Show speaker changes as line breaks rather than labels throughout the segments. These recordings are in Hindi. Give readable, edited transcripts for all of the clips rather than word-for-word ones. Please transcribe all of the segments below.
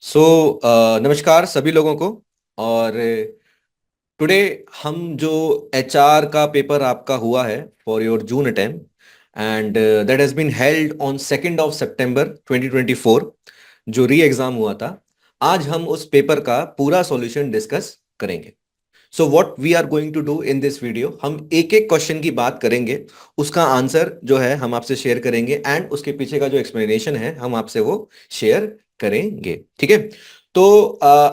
सो नमस्कार सभी लोगों को। और टुडे हम जो एचआर का पेपर आपका हुआ है for your June attempt and that has been held on 2 सितंबर 2024, जो री एग्जाम हुआ था। आज हम उस पेपर का पूरा सॉल्यूशन डिस्कस करेंगे। So what we are going to do in this video, हम एक एक क्वेश्चन की बात करेंगे, उसका आंसर जो है हम आपसे शेयर करेंगे एंड उसके पीछे का जो एक्सप्लेनेशन है हम आपसे वो शेयर करेंगे। ठीक है। तो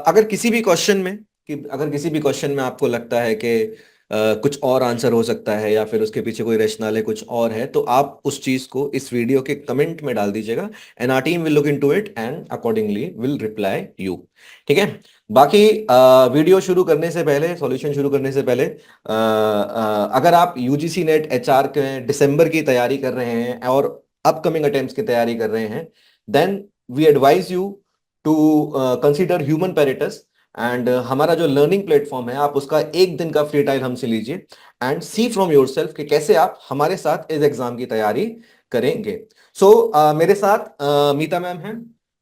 अगर किसी भी क्वेश्चन में अगर किसी भी क्वेश्चन में आपको लगता है कि कुछ और आंसर हो सकता है या फिर उसके पीछे कोई रैशनल है कुछ और है, तो आप उस चीज को इस वीडियो के कमेंट में डाल दीजिएगा and our team will look into it and accordingly will reply you. ठीक है। बाकी वीडियो शुरू करने से पहले, सॉल्यूशन शुरू करने से पहले, अगर आप यूजीसी नेट एचआर के दिसंबर की तैयारी कर रहे हैं और अपकमिंग अटेम्प्ट्स की तैयारी कर रहे हैं, then we advise you to consider human parents. And हमारा जो लर्निंग प्लेटफॉर्म है, आप उसका एक दिन का फ्री टाइम हमसे लीजिए and see from yourself कि कैसे आप हमारे साथ इस एग्जाम की तैयारी करेंगे। सो मेरे साथ मीता मैम हैं।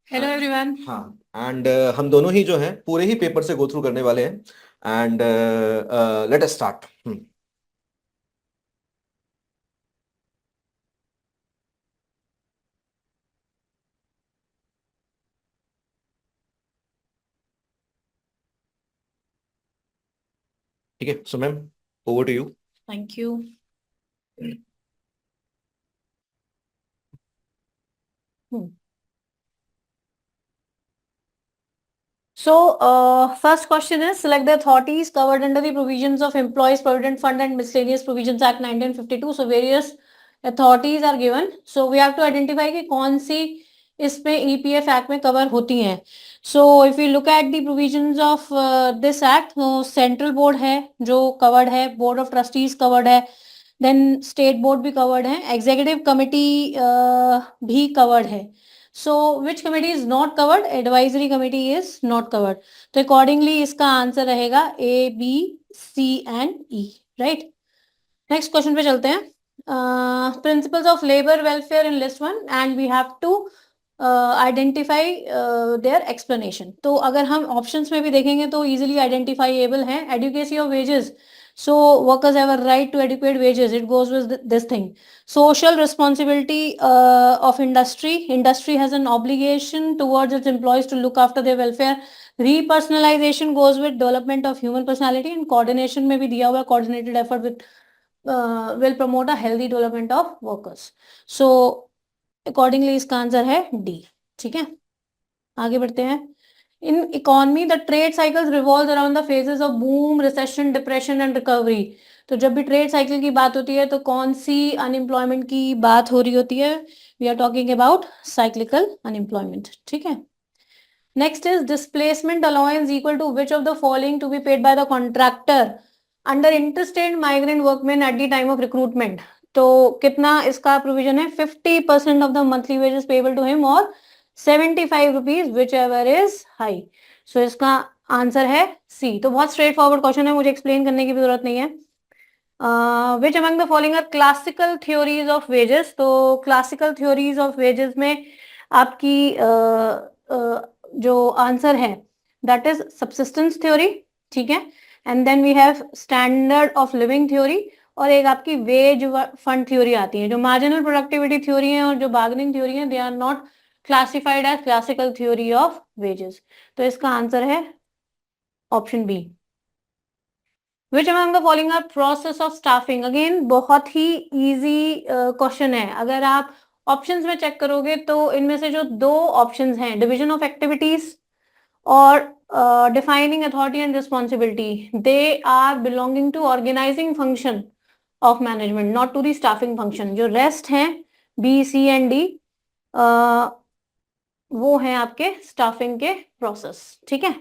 Hello everyone.
हाँ। एंड हम दोनों ही जो हैं पूरे ही पेपर से गो थ्रू करने वाले हैं। And let us start. ठीक है। So ma'am, over to you.
Thank you. First question is select the authorities covered under the provisions of Employees Provident Fund and Miscellaneous Provisions Act 1952. So various authorities are given. So we have to identify कि कौन सी इसमें EPF Act में cover होती हैं. So if we look at the provisions of this act, तो central board है जो covered है, board of trustees covered है, then state board भी covered है, executive committee भी covered है. So which committee is not covered? Advisory committee is not covered. तो accordingly इसका आंसर रहेगा A, B, C and E. Right? Next question पे चलते हैं. Principles of labor welfare in list 1 and we have to identify their explanation. तो अगर हम options में भी देखेंगे तो easily identifiable है. Adequacy of wages. So workers have a right to adequate wages. It goes with this thing. Social responsibility of industry. Industry has an obligation towards its employees to look after their welfare. Repersonalization goes with development of human personality and coordination में भी दिया हुआ coordinated effort with will promote a healthy development of workers. So accordingly इसका आंसर है D. ठीक है, आगे बढ़ते हैं. In economy, the trade cycles revolves around the phases of boom, recession, depression and recovery. तो जब भी ट्रेड साइकिल की बात होती है तो कौन सी अनएम्प्लॉयमेंट की बात हो रही होती है? We are talking about cyclical unemployment. ठीक है. Next is displacement allowance equal to which of the following to be paid by the contractor under interstate migrant workman at the time of recruitment. तो कितना इसका प्रोविजन है? 50% of the monthly wages payable to him और 75 rupees whichever is high. So इसका आंसर है सी. तो बहुत स्ट्रेट फॉरवर्ड क्वेश्चन है, मुझे एक्सप्लेन करने की भी जरूरत नहीं है. Which among the following are classical theories of wages. तो क्लासिकल थ्योरीज ऑफ वेजेस में आपकी जो आंसर है दैट इज सब्सिस्टेंस थ्योरी. ठीक है. And then we have standard of living theory और एक आपकी वेज फंड थ्योरी आती है. जो मार्जिनल प्रोडक्टिविटी थ्योरी है और जो बार्गेनिंग थ्योरी है, they are not classified as classical theory of wages. तो इसका आंसर है option B. Which among the following are process of staffing. Again बहुत ही इजी क्वेश्चन है. अगर आप ऑप्शंस में चेक करोगे तो इनमें से जो दो ऑप्शंस हैं, डिवीजन ऑफ एक्टिविटीज और defining authority and responsibility, they are belonging to organising function of management, not to the staffing function. जो रेस्ट हैं बी, सी एंड डी, वो हैं आपके स्टाफिंग के प्रोसेस. ठीक है.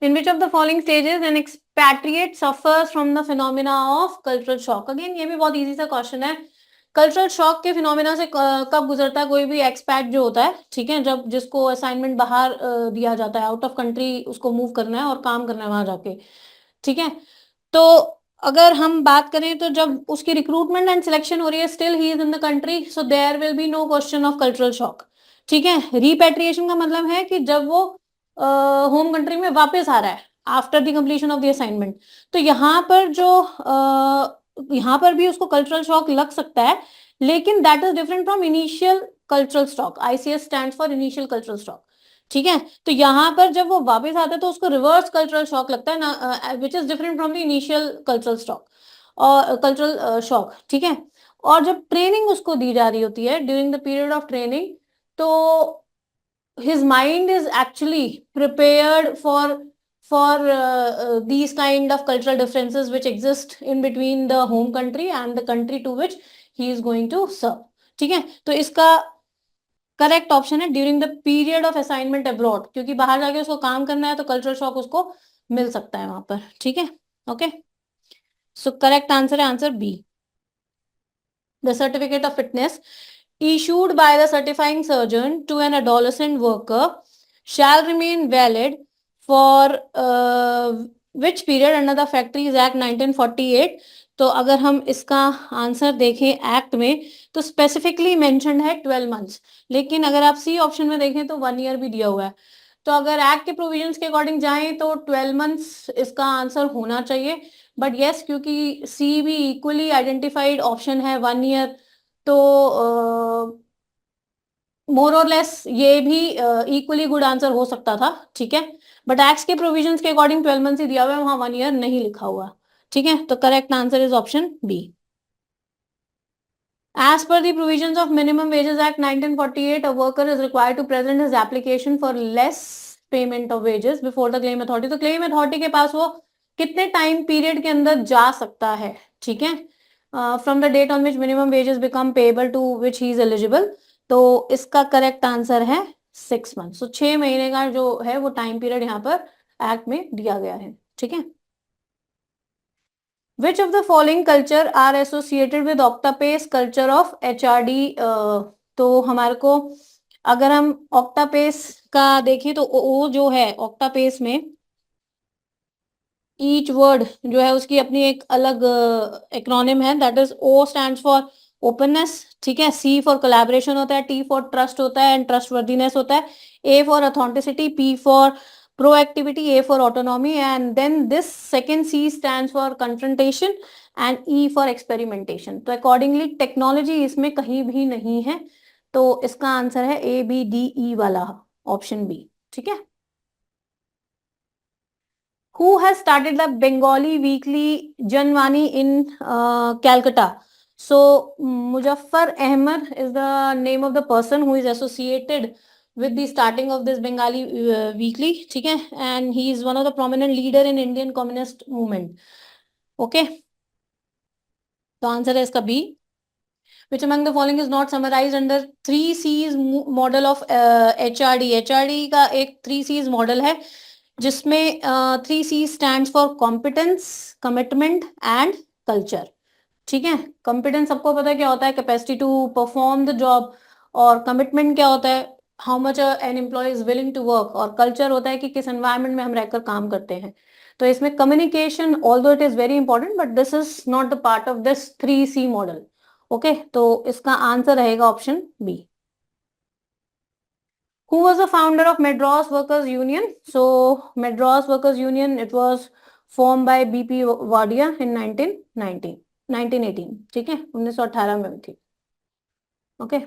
In which of the following stages an expatriate suffers from the phenomena of cultural shock? Again ये भी बहुत इजी सा क्वेश्चन है. कल्चरल शॉक के फिनोमिना से कब गुजरता है कोई भी एक्सपैट जो होता है? ठीक है, जब जिसको असाइनमेंट बाहर दिया जाता है, आउट ऑफ कंट्री उसको मूव करना है और काम करना है वहां जाके. ठीक है. तो अगर हम बात करें तो जब उसकी रिक्रूटमेंट एंड सिलेक्शन हो रही है, still he is in the country, so there will be no question of cultural shock. ठीक है। रिपेट्रिएशन का मतलब है कि जब वो होम कंट्री में वापस आ रहा है after the completion of the assignment. तो यहाँ पर जो यहाँ पर भी उसको कल्चरल शॉक लग सकता है, लेकिन that is different from initial cultural shock. ICS stand for initial cultural shock. ठीक है। तो यहाँ पर जब वो वापस आता है तो उसको रिवर्स कल्चरल शॉक लगता है ना, which is different from the initial cultural shock और कल्चरल शॉक। ठीक है। और जब ट्रेनिंग उसको दी जा रही होती है during the period of training, तो his mind is actually prepared for these kind of cultural differences which exist in between the home country and the country to which he is going to serve. ठीक है। तो इसका करेक्ट ऑप्शन है during the period of assignment abroad, क्योंकि बाहर जाके उसको काम करना है तो कल्चरल शॉक उसको मिल सकता है वहां पर। ठीक है। ओके, सो करेक्ट आंसर है answer B. The certificate of fitness issued by the certifying surgeon to an adolescent worker shall remain valid for which period under the Factories Act 1948. तो अगर हम इसका आंसर देखें एक्ट में तो स्पेसिफिकली मेंशन्ड है 12 मंथ्स, लेकिन अगर आप सी ऑप्शन में देखें तो 1 ईयर भी दिया हुआ है। तो अगर एक्ट के प्रोविजंस के अकॉर्डिंग जाएं तो 12 मंथ्स इसका आंसर होना चाहिए। बट यस, क्योंकि सी भी इक्वली आइडेंटिफाइड ऑप्शन है 1 ईयर, तो मोर और लेस ये भी इक्वली गुड आंसर हो सकता था। ठीक है। बट एक्ट के प्रोविजंस के अकॉर्डिंग 12 मंथ्स ही दिया हुआ है, वहां 1 ईयर नहीं लिखा हुआ। ठीक है। तो correct answer is option B. As per the provisions of Minimum Wages Act 1948, a worker is required to present his application for less payment of wages before the claim authority. तो claim authority के पास वो कितने टाइम पीरियड के अंदर जा सकता है? ठीक है। From the date on which minimum wages become payable to which he is eligible. तो इसका करेक्ट आंसर है 6 मंथ। सो 6 महीने का जो है वो टाइम पीरियड यहाँ पर एक्ट में दिया गया है। ठीक है। Which of the following culture are associated with octapace culture of HRD? तो हमारे को अगर हम octapace का देखें तो ओ जो है octapace में ईच वर्ड जो है उसकी अपनी एक अलग एक्रोनिम है। That is O stands for openness. ठीक है। सी फॉर कोलैबोरेशन होता है, टी फॉर ट्रस्ट होता है एंड ट्रस्टवर्दीनेस होता है, A for authenticity, P for proactivity, A for autonomy, and then this second C stands for confrontation and E for experimentation. तो अकॉर्डिंगली टेक्नोलॉजी इसमें कहीं भी नहीं है, तो इसका आंसर है ए बी डी ई वाला ऑप्शन बी। ठीक है। Who has started the Bengali weekly Janvani in Calcutta? So Muzaffar Ahmed is the name of the person who is associated with the starting of this Bengali weekly. ठीक है। And he is one of the prominent leader in Indian communist movement. Okay. तो आंसर है इसका B. Which among the following is not summarized under 3 C's model of HRD? HRD का एक 3 C's मॉडल है जिसमें 3 C stands for competence, commitment and culture. ठीक है। कॉम्पिटेंस सबको पता है क्या होता है, capacity to perform the job. और कमिटमेंट क्या होता है, how much an employ is willing to work. और कल्चर होता है कि किस एनवायरमेंट में हम रहकर काम करते हैं। तो इसमें communication although it is very important but this is not the part of this 3 C model. Okay, तो इसका आंसर रहेगा option B. Who was the founder of Madras Workers Union? So Madras Workers Union, it was formed by BP Wadia in 1918। ठीक है, 1918 में थी। Okay.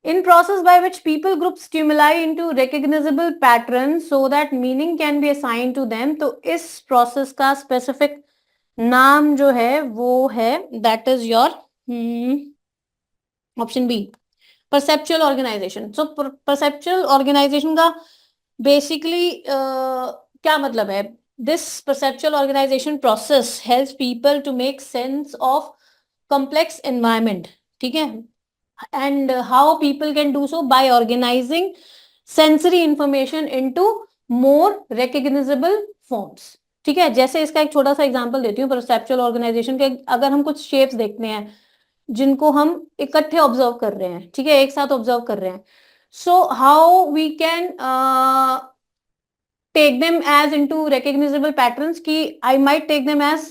In process by which people group stimuli into recognizable patterns so that meaning can be assigned to them, तो इस process का specific नाम जो है वो है that is your option B, perceptual organisation. So perceptual organisation का बेसिकली क्या मतलब है? This perceptual organisation process helps people to make sense of complex environment. ठीक है। and how people can do so by organizing sensory information into more recognizable forms. ठीक है। जैसे इसका एक छोटा सा एग्जांपल देती हूँ परसेप्चुअल ऑर्गेनाइजेशन के। अगर हम कुछ शेप्स देखते हैं जिनको हम इकट्ठे ऑब्जर्व कर रहे हैं, ठीक है, एक साथ ऑब्जर्व कर रहे हैं, so how we can take them as into recognisable patterns की I might take them as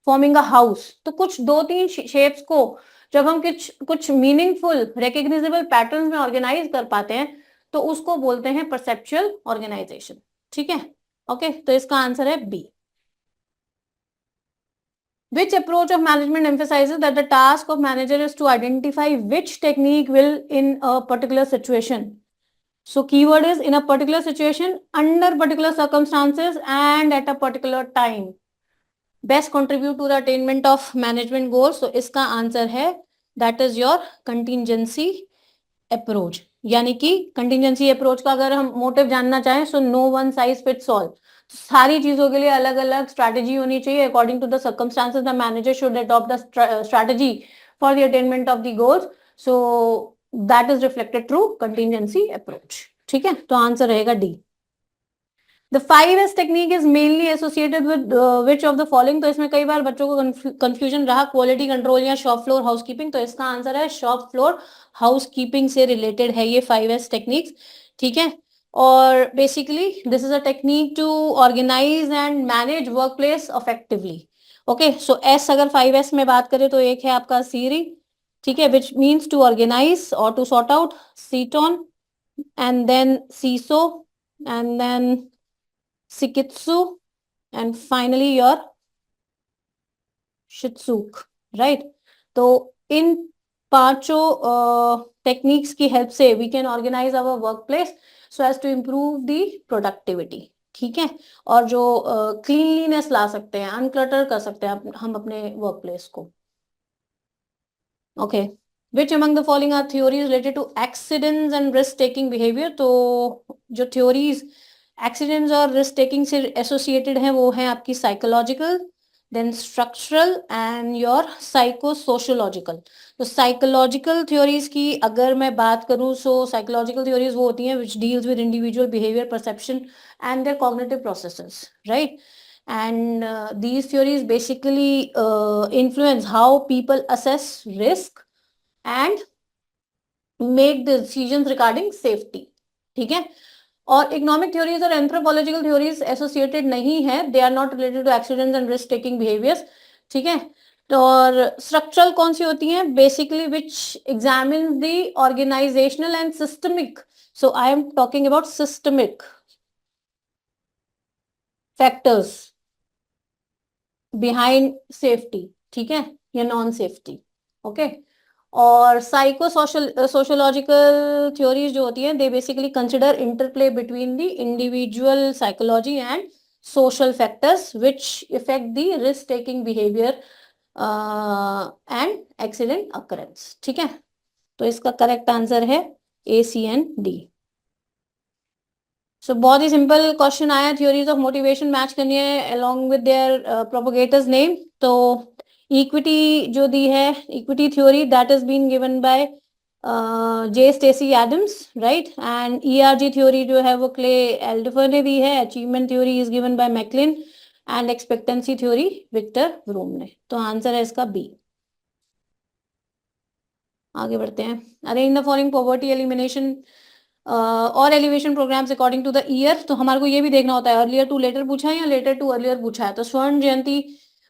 forming a house. तो कुछ 2-3 शेप्स को जब हम कुछ मीनिंगफुल रिकग्नाइजेबल पैटर्न्स में ऑर्गेनाइज कर पाते हैं तो उसको बोलते हैं परसेप्चुअल ऑर्गेनाइजेशन। ठीक है, ओके, तो इसका आंसर है B. Which approach of management emphasizes that the task of manager is to identify which technique will in a particular situation? So keyword is in a particular situation, under particular circumstances and at a particular time. Best contribute to the attainment of management goals. So इसका आंसर है that is your contingency approach. यानी कि contingency approach का अगर हम मोटिव जानना चाहें, so no one size fits all. सारी चीजों के लिए अलग अलग स्ट्रैटेजी होनी चाहिए. According to the circumstances the manager should adopt the strategy for the attainment of the goals. So that is reflected through contingency approach. ठीक है, तो आंसर रहेगा D. The 5S technique is mainly associated with which of the following? तो इसमें कई बार बच्चों को कंफ्यूजन रहा, क्वालिटी कंट्रोल या शॉप फ्लोर हाउसकीपिंग. तो इसका आंसर है शॉप फ्लोर हाउसकीपिंग से रिलेटेड है ये 5S टेक्निक्स. ठीक है, और basically this is a technique to organise and manage work place effectively. Okay, so S अगर 5S में बात करें तो एक है आपका सीरी. ठीक है, विच मीन्स टू ऑर्गेनाइज और to sort out. Seiton and then seiso and then Shikitsu, and finally your Shitsuk, right? तो इन पांचों टेक्निक्स की हेल्प से we can organise our work place so as to improve the productivity. ठीक है, और जो क्लीनलीनेस ला सकते हैं, अनक्लटर कर सकते हैं हम अपने वर्क प्लेस को. Okay, which among the following are theories related to accidents and risk taking behaviour. तो जो थ्योरीज एक्सीडेंट्स और रिस्क टेकिंग से एसोसिएटेड है वो है आपकी psychological, then structural and your psychosociological. तो साइकोलॉजिकल थ्योरीज की अगर मैं बात करूं, सो साइकोलॉजिकल थ्योरीज वो होती हैं which deals with individual behaviour, perception and their cognitive processes, right? And these theories basically influence how people assess risk and make decisions regarding safety. ठीक है, और इकोनॉमिक थ्योरीज और एंथ्रोपोलॉजिकल थ्योरीज एसोसिएटेड नहीं है, they are not related to accidents and risk taking behaviours. ठीक है, तो और स्ट्रक्चरल कौन सी होती हैं? Basically which examine the organisational and systemic. So I am talking about systemic factors behind safety. ठीक है, या नॉन सेफ्टी. ओके, और सोशोलॉजिकल थ्योरीज जो होती हैं they basically consider interplay between the individual psychology and social factors which effect the risk taking behaviour and accident occurrence. ठीक है, तो इसका करेक्ट आंसर है ए, सी एंड डी. सो बहुत ही सिंपल क्वेश्चन आया, थ्योरीज ऑफ मोटिवेशन मैच करनी है along with their propagators name. तो इक्विटी जो दी है, equity theory that is been given by J Stacy Adams, right? And ERG theory जो है वो क्ले एल्डफर ने दी है. Achievement theory is given by McClelland and expectancy theory Victor Vroom ने. तो आंसर है इसका बी. आगे बढ़ते हैं. Arrange the following poverty elimination और elevation programmes according to the year. तो हमारे को ये भी देखना होता है अर्लियर टू लेटर पूछा है या लेटर टू अर्लियर पूछा है. तो स्वर्ण जयंती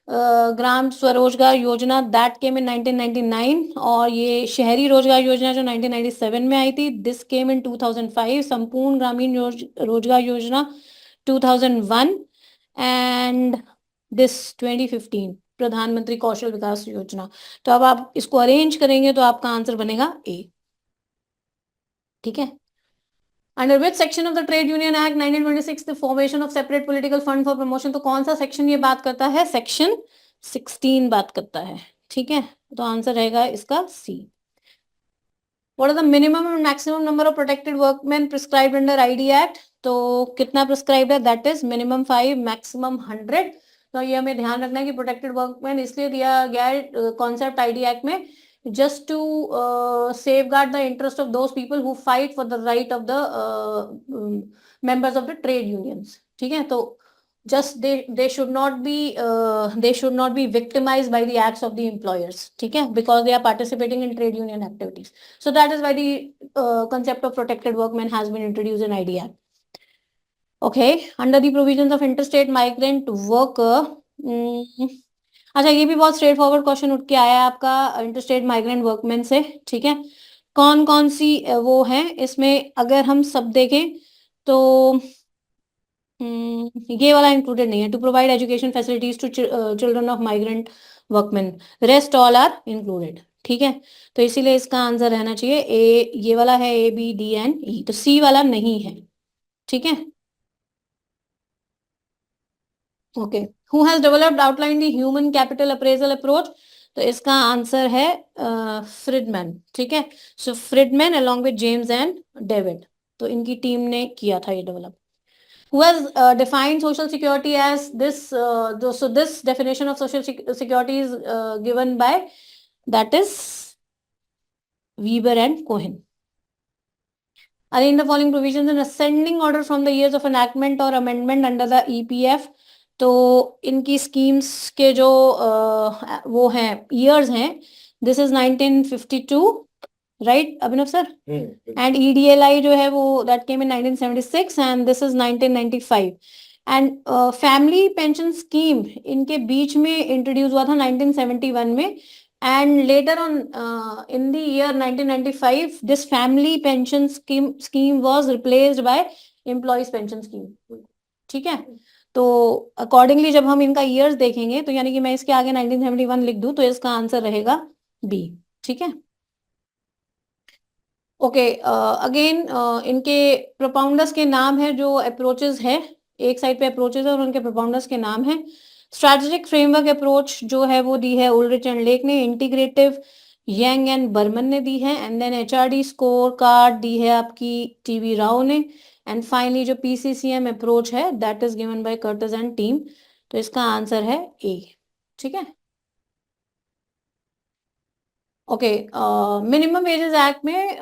ग्राम स्वरोजगार योजना दैट केम इन 1999, और ये शहरी रोजगार योजना जो 1997 में आई थी दिस केम इन 2005. संपूर्ण ग्रामीण रोजगार योजना 2001 एंड दिस 2015 प्रधानमंत्री कौशल विकास योजना. तो अब आप इसको अरेंज करेंगे तो आपका आंसर बनेगा ए. ठीक है, under which section of the trade union act 1926 the formation of separate political fund for promotion. तो कौन सा सेक्शन ये बात करता है? सेक्शन 16 बात करता है. ठीक है, तो आंसर रहेगा इसका C. What are the minimum and maximum number of protected workman prescribed under ID act. तो कितना प्रिस्क्राइब्ड है? That is minimum 5 maximum 100. तो ये हमें ध्यान रखना है कि प्रोटेक्टेड वर्कमैन इसलिए दिया गया है कॉन्सेप्ट आईडी एक्ट में just to safeguard the interest of those people who fight for the right of the members of the trade unions. ठीक है, तो just they should not be victimized by the acts of the employers. ठीक है, because they are participating in trade union activities. So that is why the concept of protected workmen has been introduced in ID Act. Okay, under the provisions of interstate migrant worker, अच्छा, ये भी बहुत स्ट्रेट फॉरवर्ड क्वेश्चन उठ के आया है आपका इंटरस्टेट माइग्रेंट वर्कमैन से, ठीक है। कौन कौन सी वो है इसमें, अगर हम सब देखें तो ये वाला इंक्लूडेड नहीं है, to provide education facilities to children of migrant workman, rest all are included, ठीक है। तो इसीलिए इसका आंसर रहना चाहिए ए, ये वाला है A B D and E, तो सी वाला नहीं है, ठीक है। Okay, who has developed outline the human capital appraisal approach, तो इसका आंसर है फ्रिडमैन, ठीक है। So Friedman along with James and David, तो इनकी टीम ने किया था ये develop. Who has defined social security as this? So this definition of social security is given by, that is Weber and Cohen. Arrange the following provisions in ascending order from the years of enactment or amendment under the EPF. तो इनकी स्कीम्स के जो वो हैं ईयर्स हैं, this is 1952, right Abhinav sir, and EDLI जो है वो that came in 1976 and this is 1995, and family pension scheme इनके बीच में इंट्रोड्यूस हुआ था 1971 में, and later on in the year 1995 this family pension scheme was replaced by employees pension scheme, ठीक है। तो अकॉर्डिंगली जब हम इनका ईयर्स देखेंगे तो यानी कि मैं इसके आगे 1971 लिख दूं तो इसका आंसर रहेगा बी, ठीक है। ओके, अगेन इनके प्रोपाउंडर्स के नाम है, जो अप्रोचेस है, एक साइड पे अप्रोचेस है और उनके प्रोपाउंडर्स के नाम है। स्ट्रेटेजिक फ्रेमवर्क अप्रोच जो है वो दी है उल्रिच एंड लेक ने, इंटीग्रेटिव यंग एंड बर्मन ने दी है, and then HRD score card दी है आपकी TV राव ने, एंड फाइनली जो PCCM अप्रोच है that is given by Curtis and team, तो इसका आंसर है ए, ठीक है। ओके, मिनिमम वेजेस एक्ट में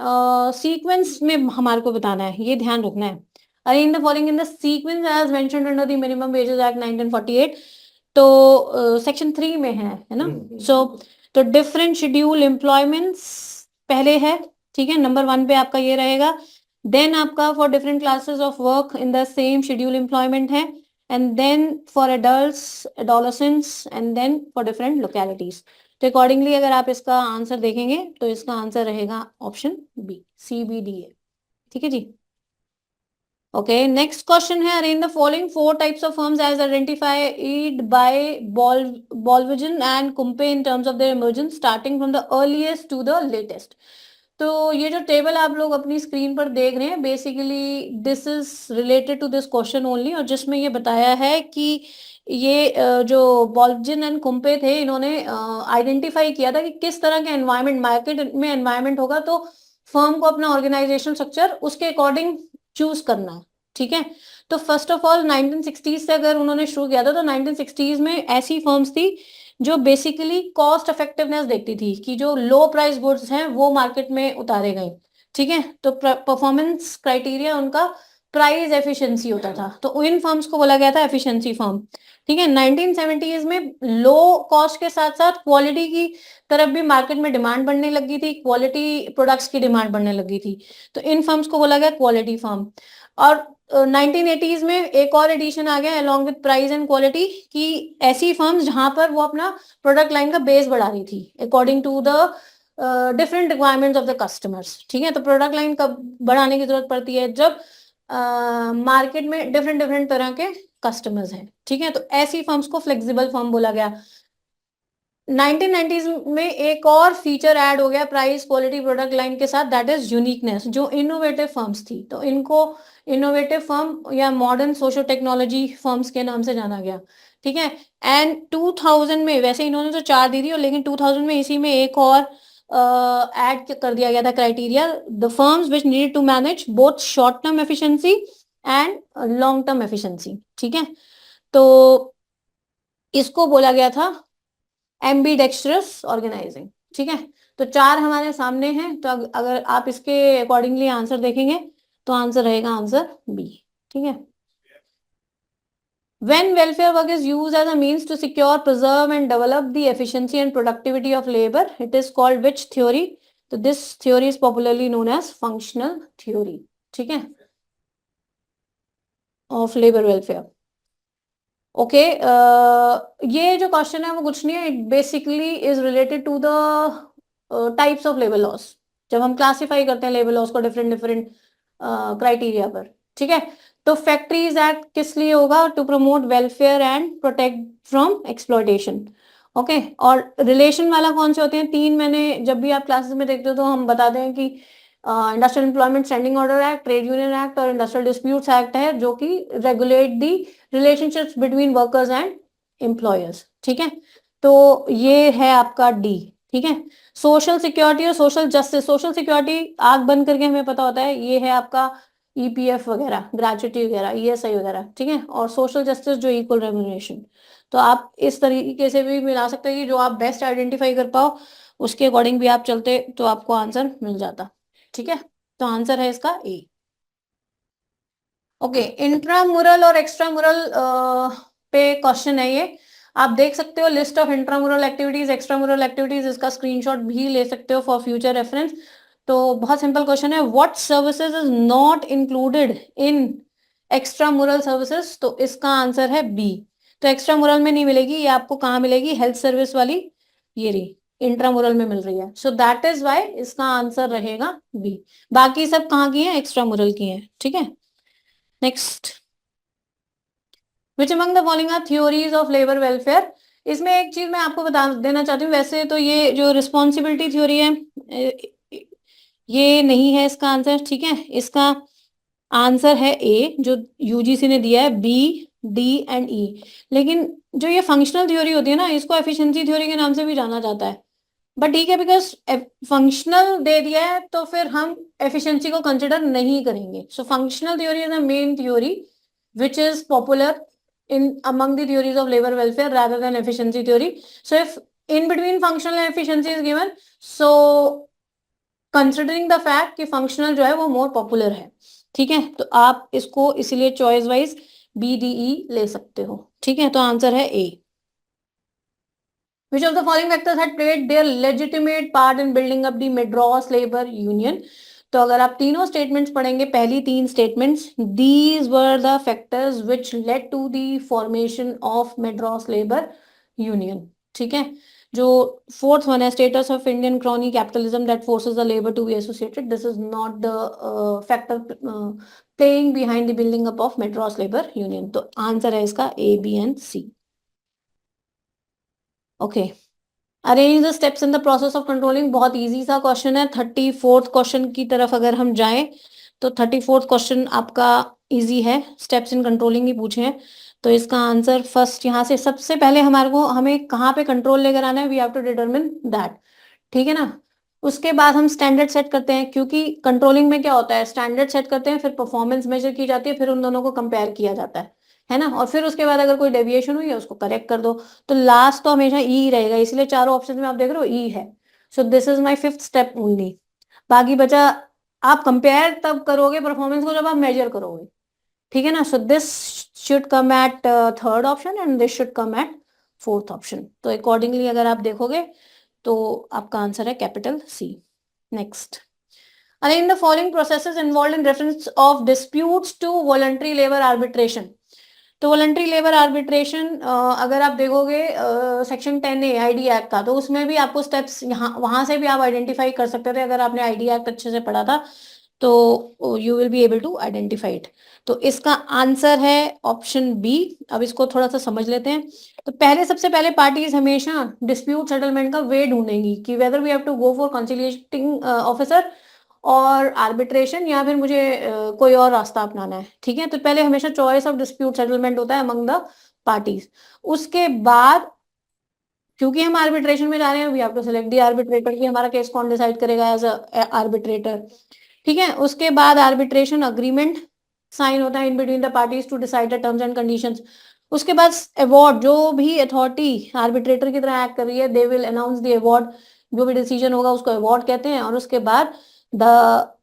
सीक्वेंस में हमारे को बताना है, ये ध्यान रखना है। Arrange the following in the sequence as mentioned under the minimum wages act 1948, तो सेक्शन 3 में है ना। सो तो डिफरेंट शेड्यूल एम्प्लॉयमेंट्स पहले है, ठीक है, नंबर 1 पे आपका ये रहेगा। देन आपका for different classes of work in the same schedule employment है, and then for adults adolescents, and then for different localities. तो अकॉर्डिंगली अगर आप इसका आंसर देखेंगे तो इसका आंसर रहेगा ऑप्शन बी, CBDA, ठीक है जी। ओके, नेक्स्ट क्वेश्चन है, arrange the following 4 types of firms as identified by Bolwijn and Kumpe in terms of their emergence starting from the earliest to the latest. तो ये जो टेबल आप लोग अपनी स्क्रीन पर देख रहे हैं, basically this is related to this question only, और जिसमें ये बताया है कि ये जो बॉल्जिन एंड कुम्पे थे, इन्होंने आइडेंटिफाई किया था कि किस तरह के एनवायरनमेंट, मार्केट में एनवायरनमेंट होगा तो फर्म को अपना ऑर्गेनाइजेशनल स्ट्रक्चर उसके अकॉर्डिंग चूज करना है, ठीक है। तो फर्स्ट ऑफ ऑल 1960s से अगर उन्होंने शुरू किया था, तो 1960s में ऐसी फर्म्स थी जो बेसिकली कॉस्ट इफेक्टिवनेस देखती थी कि जो लो प्राइस गुड्स हैं वो मार्केट में उतारे गए, ठीक है। तो परफॉर्मेंस क्राइटेरिया उनका प्राइस एफिशिएंसी होता था, तो इन फर्म्स को बोला गया था एफिशिएंसी फर्म, ठीक है। 1970s में लो कॉस्ट के साथ साथ क्वालिटी की तरफ भी मार्केट में डिमांड बढ़ने लगी थी, क्वालिटी प्रोडक्ट्स की डिमांड बढ़ने लगी थी, तो इन फर्म्स को बोला गया क्वालिटी फर्म। और 1980s में एक और एडिशन आ गया along with price and quality, कि ऐसी फर्म्स जहां पर वो अपना प्रोडक्ट लाइन का बेस बढ़ा रही थी according to the different requirements of the customers, ठीक है। तो प्रोडक्ट लाइन कब बढ़ाने की जरूरत पड़ती है, जब मार्केट में डिफरेंट डिफरेंट तरह के कस्टमर्स हैं, ठीक है। तो ऐसी फर्म्स को फ्लेक्सिबल फर्म बोला गया। 1990s में एक और फीचर ऐड हो गया प्राइस क्वालिटी प्रोडक्ट लाइन के साथ, दैट इज यूनिकनेस, जो इनोवेटिव फर्म्स थी, तो इनको इनोवेटिव फर्म या मॉडर्न सोशो टेक्नोलॉजी फर्म्स के नाम से जाना गया, ठीक है। एंड 2000 में, वैसे इन्होंने तो 4 दी थी, लेकिन 2000 में इसी में एक और ऐड कर दिया गया था criteria, the firms which needed to manage both short term efficiency and long term efficiency, ठीक है। तो इसको बोला गया था एम्बीडेक्स्ट्रस ऑर्गेनाइजिंग, ठीक है। तो 4 हमारे सामने हैं, तो अगर आप इसके अकॉर्डिंगली आंसर देखेंगे तो आंसर रहेगा आंसर बी, ठीक है। When welfare work is used as a means to secure, preserve and develop the efficiency and productivity of labor, it is called which theory? So this theory is popularly known as functional theory, ठीक है, of labor welfare. ओके ये जो क्वेश्चन है वो कुछ नहीं है, it basically is related to the types of labour laws, जब हम क्लासिफाई करते हैं लेबर लॉस को डिफरेंट डिफरेंट क्राइटेरिया पर, ठीक है। तो फैक्ट्रीज एक्ट किस लिए होगा? To promote welfare and protect from exploitation. Okay, और रिलेशन वाला कौन से होते हैं? तीन मैंने जब भी आप क्लासेस में देखते हो तो हम बताते हैं कि industrial employment standing order act, trade union act और इंडस्ट्रियल डिस्प्यूट्स एक्ट है, जो कि regulate the relationships between workers and employers, ठीक है। तो ये है आपका डी, ठीक है। सोशल सिक्योरिटी और सोशल जस्टिस, सोशल सिक्योरिटी आग बंद करके हमें पता होता है ये है आपका ईपीएफ वगैरह, ग्रेच्युटी वगैरह, ईएसआई वगैरह, ठीक है। और सोशल जस्टिस जो इक्वल रेम्यूनरेशन। तो आप इस तरीके से भी मिला सकते हैं कि जो आप बेस्ट आइडेंटिफाई कर पाओ उसके अकॉर्डिंग भी आप चलते तो आपको आंसर मिल जाता, ठीक है। तो आंसर है इसका ए। ओके, इंट्रामुरल और एक्स्ट्रामुरल पे क्वेश्चन है ये। आप देख सकते हो list of intramural activities, extramural activities, इसका स्क्रीनशॉट भी ले सकते हो फॉर फ्यूचर रेफरेंस। तो बहुत सिंपल क्वेश्चन है, what services is not included in extramural services? तो इसका आंसर है बी। तो एक्स्ट्रामुरल में नहीं मिलेगी, ये आपको कहाँ मिलेगी? हेल्थ सर्विस वाली, ये रही इंट्रामुरल में मिल रही है। सो दैट इज वाई इसका आंसर रहेगा बी। बाकी सब कहाँ की है? एक्स्ट्रामुरल की है, ठीक है। Next, which among the following are theories of labour welfare? इसमें एक चीज मैं आपको बता देना चाहती हूँ, वैसे तो ये जो रिस्पॉन्सिबिलिटी थ्योरी है ये नहीं है इसका आंसर, ठीक है। इसका आंसर है ए, जो यूजीसी ने दिया है, बी, डी एंड ई। लेकिन जो ये फंक्शनल थ्योरी होती है ना, इसको एफिशिएंसी थ्योरी के नाम से भी जाना जाता है। बट ठीक है, बिकॉज फंक्शनल दे दिया है तो फिर हम एफिशिएंसी को कंसिडर नहीं करेंगे। So functional theory is the main theory which is popular in among the theories of labor welfare rather than efficiency theory. So if in between functional and efficiency is given, so considering the fact कि functional जो है वो more popular है, ठीक है। तो आप इसको इसीलिए choice wise B D E ले सकते हो, ठीक है। तो आंसर है ए। Which of the following factors had played their legitimate part in building up the Madras Labor Union? तो अगर आप तीनों स्टेटमेंट्स पढ़ेंगे, पहली तीन statements, these were the factors which led to the formation of Madras labour union, ठीक है। जो फोर्थ वन है, status of Indian crony capitalism that forces the labour to be associated, this is not the factor playing behind the building up of Madras labour union. तो आंसर है इसका A, B and C. Okay, arrange the steps in the process of controlling, बहुत इजी सा क्वेश्चन है। 34th क्वेश्चन की तरफ अगर हम जाएं तो 34th क्वेश्चन आपका इजी है, स्टेप्स इन कंट्रोलिंग ही पूछे हैं। तो इसका आंसर फर्स्ट यहाँ से सबसे पहले हमारे को हमें कहाँ पे कंट्रोल लेकर आना है, we have to determine that, ठीक है ना। उसके बाद हम स्टैंडर्ड सेट करते हैं, क्योंकि कंट्रोलिंग में क्या होता है, स्टैंडर्ड सेट करते हैं, फिर परफॉर्मेंस मेजर की जाती है, फिर उन दोनों को कंपेयर किया जाता है ना। और फिर उसके बाद अगर कोई डेविएशन हुई है उसको करेक्ट कर दो। तो लास्ट तो हमेशा ई रहेगा, इसलिए चारों ऑप्शन में आप देख रहे हो ई है। सो this is my fifth step only. बाकी बचा, आप कंपेयर तब करोगे परफॉर्मेंस को जब आप मेजर करोगे, ठीक है ना। So this should come at third option and this should come at fourth option. तो अकॉर्डिंगली अगर आप देखोगे तो आपका आंसर है capital C. Next, arrange the following processes involve in reference of disputes to voluntary labour arbitration. तो वॉलंटरी लेबर आर्बिट्रेशन अगर आप देखोगे सेक्शन 10A आईडी एक्ट का, तो उसमें भी आपको स्टेप्स यहाँ वहां से भी आप आइडेंटिफाई कर सकते थे, अगर आपने आईडी एक्ट अच्छे से पढ़ा था तो you will be able to identify it. तो इसका आंसर है ऑप्शन बी। अब इसको थोड़ा सा समझ लेते हैं। तो पहले सबसे पहले पार्टीज हमेशा डिस्प्यूट सेटलमेंट का वे ढूंढेंगी कि whether we have to go for conciliating officer और आर्बिट्रेशन, या फिर मुझे कोई और रास्ता अपनाना है, ठीक है। तो पहले हमेशा चॉइस ऑफ डिस्प्यूट सेटलमेंट होता है अमंग द पार्टीज। उसके बाद क्योंकि हम आर्बिट्रेशन में जा रहे हैं, we have to select the arbitrator कि हमारा केस कौन डिसाइड करेगा एज आर्बिट्रेटर, ठीक है। उसके बाद आर्बिट्रेशन अग्रीमेंट साइन होता है in between the parties to decide the terms and conditions. उसके बाद अवार्ड, जो भी अथॉरिटी आर्बिट्रेटर की तरह एक्ट कर रही है, they will announce the award, जो भी डिसीजन होगा उसको अवार्ड कहते हैं। और उसके बाद the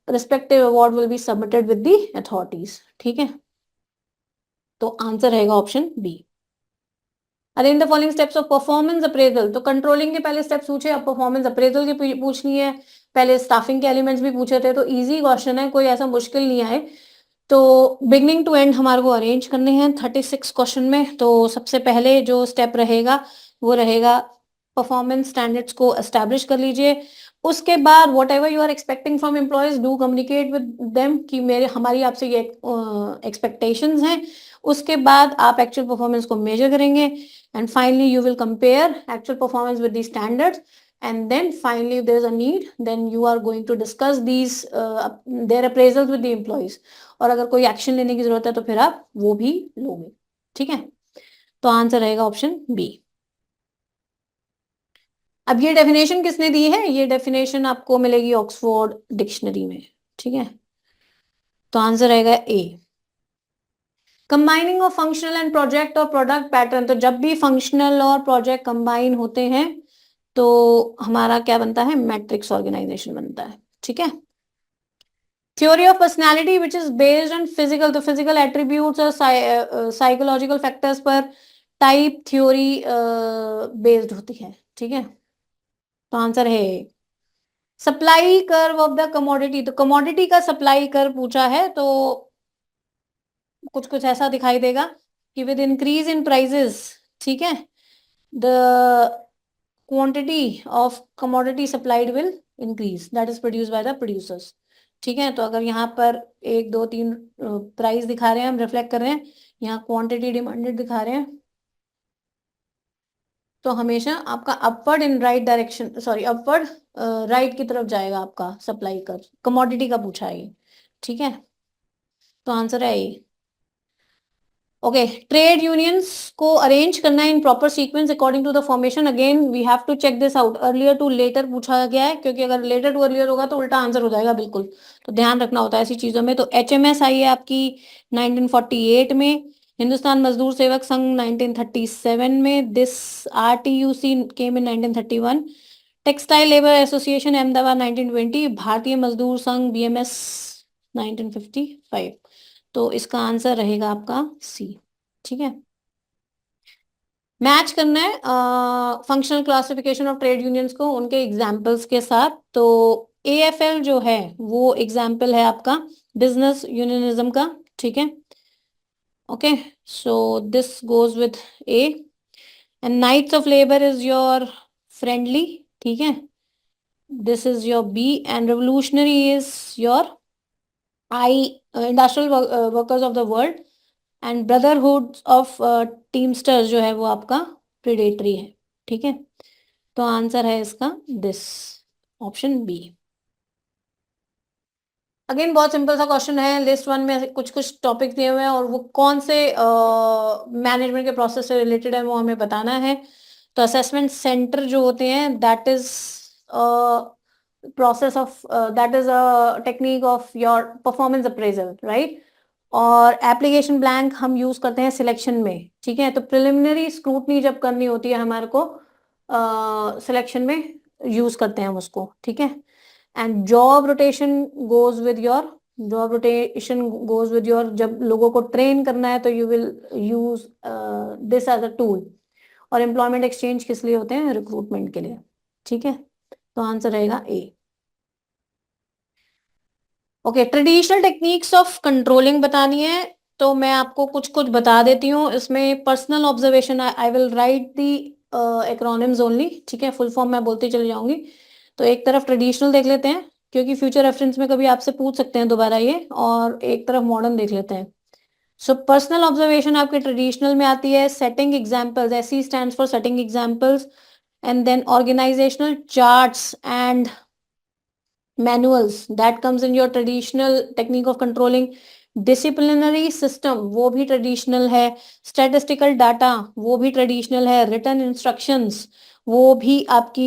respective award will be submitted with the authorities, ठीक है। तो आंसर रहेगा option B. Arrange the following steps of performance appraisal. तो कंट्रोलिंग के पहले स्टेप्स पूछे, अब परफॉर्मेंस अप्रेजल की पूछनी है। पहले स्टाफिंग के एलिमेंट्स भी पूछे थे, तो इजी क्वेश्चन है, कोई ऐसा मुश्किल नहीं आए। तो बिगनिंग टू एंड हमारे को अरेंज करने हैं 36 क्वेश्चन में। तो सबसे पहले जो स्टेप रहेगा वो रहेगा परफॉर्मेंस स्टैंडर्ड्स को एस्टैब्लिश कर लीजिए। उसके बाद whatever you are expecting from employees do communicate with them कि मेरे हमारी आपसे ये एक्सपेक्टेशंस हैं। उसके बाद आप एक्चुअल परफॉर्मेंस को मेजर करेंगे and finally you will compare actual performance with the standards and then finally if there is a need then you are going to discuss these their appraisals with the employees और अगर कोई एक्शन लेने की जरूरत है तो फिर आप वो भी लोगे। ठीक है, तो आंसर रहेगा ऑप्शन बी। अब ये डेफिनेशन किसने दी है? ये डेफिनेशन आपको मिलेगी ऑक्सफोर्ड डिक्शनरी में। ठीक है, तो आंसर रहेगा A. Combining of functional and project और प्रोडक्ट पैटर्न, तो जब भी फंक्शनल और प्रोजेक्ट कंबाइन होते हैं तो हमारा क्या बनता है? मैट्रिक्स ऑर्गेनाइजेशन बनता है। ठीक है, theory of personality which is based on physical, तो फिजिकल एट्रीब्यूट्स और साइकोलॉजिकल फैक्टर्स पर टाइप थ्योरी बेस्ड होती है। ठीक है, तो आंसर है supply curve of the commodity, तो कमोडिटी का सप्लाई कर्व पूछा है तो कुछ कुछ ऐसा दिखाई देगा कि विद इंक्रीज इन प्राइजेस, ठीक है, the quantity of commodity supplied will increase that is produce by the producers. ठीक है, तो अगर यहाँ पर एक दो तीन प्राइस दिखा रहे हैं, हम रिफ्लेक्ट कर रहे हैं, यहाँ क्वांटिटी डिमांडेड दिखा रहे हैं, तो हमेशा आपका upward in right direction, sorry upward right की तरफ जाएगा आपका सप्लाई कर, कमोडिटी का पूछा है ये। ठीक है, तो आंसर है ए। ओके, ट्रेड यूनियंस को अरेंज करना है in proper sequence according to the formation. Again we have to check this out, earlier to later पूछा गया है, क्योंकि अगर लेटर टू अर्लियर होगा तो उल्टा आंसर हो जाएगा बिल्कुल, तो ध्यान रखना होता है ऐसी चीजों में। तो एचएमएस आई है आपकी 1948 में, हिंदुस्तान मजदूर सेवक संघ 1937 में, this RTUC came in 1931, textile labour association Ahmedabad 1920, Bharatiya मजदूर संघ बीएमएस 1955। तो इसका आंसर रहेगा आपका सी। ठीक है, मैच करना है functional classification of trade unions को उनके एग्जाम्पल्स के साथ। तो एएफएल जो है वो एग्जाम्पल है आपका बिजनेस यूनियनिज्म का। ठीक है, okay, so this goes with A and knights of labour is your friendly. ठीक है, this is your B and revolutionary is your I, industrial workers of the world and brotherhood of teamsters जो है वो आपका प्रेडेटरी है। ठीक है, तो आंसर है इसका दिस, ऑप्शन बी। अगेन बहुत सिंपल सा क्वेश्चन है, लिस्ट वन में कुछ कुछ टॉपिक दिए हुए हैं और वो कौन से मैनेजमेंट के प्रोसेस से रिलेटेड है वो हमें बताना है। तो असेसमेंट सेंटर जो होते हैं that is process of, that is a technique of your performance appraisal, right. और एप्लीकेशन ब्लैंक हम यूज करते हैं सिलेक्शन में। ठीक है, तो प्रिलिमिनरी स्क्रूटनी जब करनी होती है हमारे को सिलेक्शन में यूज करते हैं हम उसको। ठीक है, and job rotation goes with your, job rotation goes with your, जब लोगों को ट्रेन करना है तो you will use this as a tool. और एम्प्लॉयमेंट एक्सचेंज किस लिए होते हैं? रिक्रूटमेंट के लिए। ठीक है, तो आंसर रहेगा A. Okay, traditional techniques of controlling बतानी है तो मैं आपको कुछ कुछ बता देती हूँ। इसमें personal observation, I will write the acronyms only. ठीक है, फुल फॉर्म मैं बोलती चली जाऊंगी। तो एक तरफ ट्रेडिशनल देख लेते हैं क्योंकि फ्यूचर रेफरेंस में कभी आपसे पूछ सकते हैं दोबारा ये, और एक तरफ मॉडर्न देख लेते हैं। सो पर्सनल ऑब्जर्वेशन आपके ट्रेडिशनल में आती है setting examples, AC stands for setting examples, and then organisational charts and manuals that comes in your traditional technique of controlling, disciplinary system वो भी traditional है, statistical data वो भी traditional है, written instructions वो भी आपकी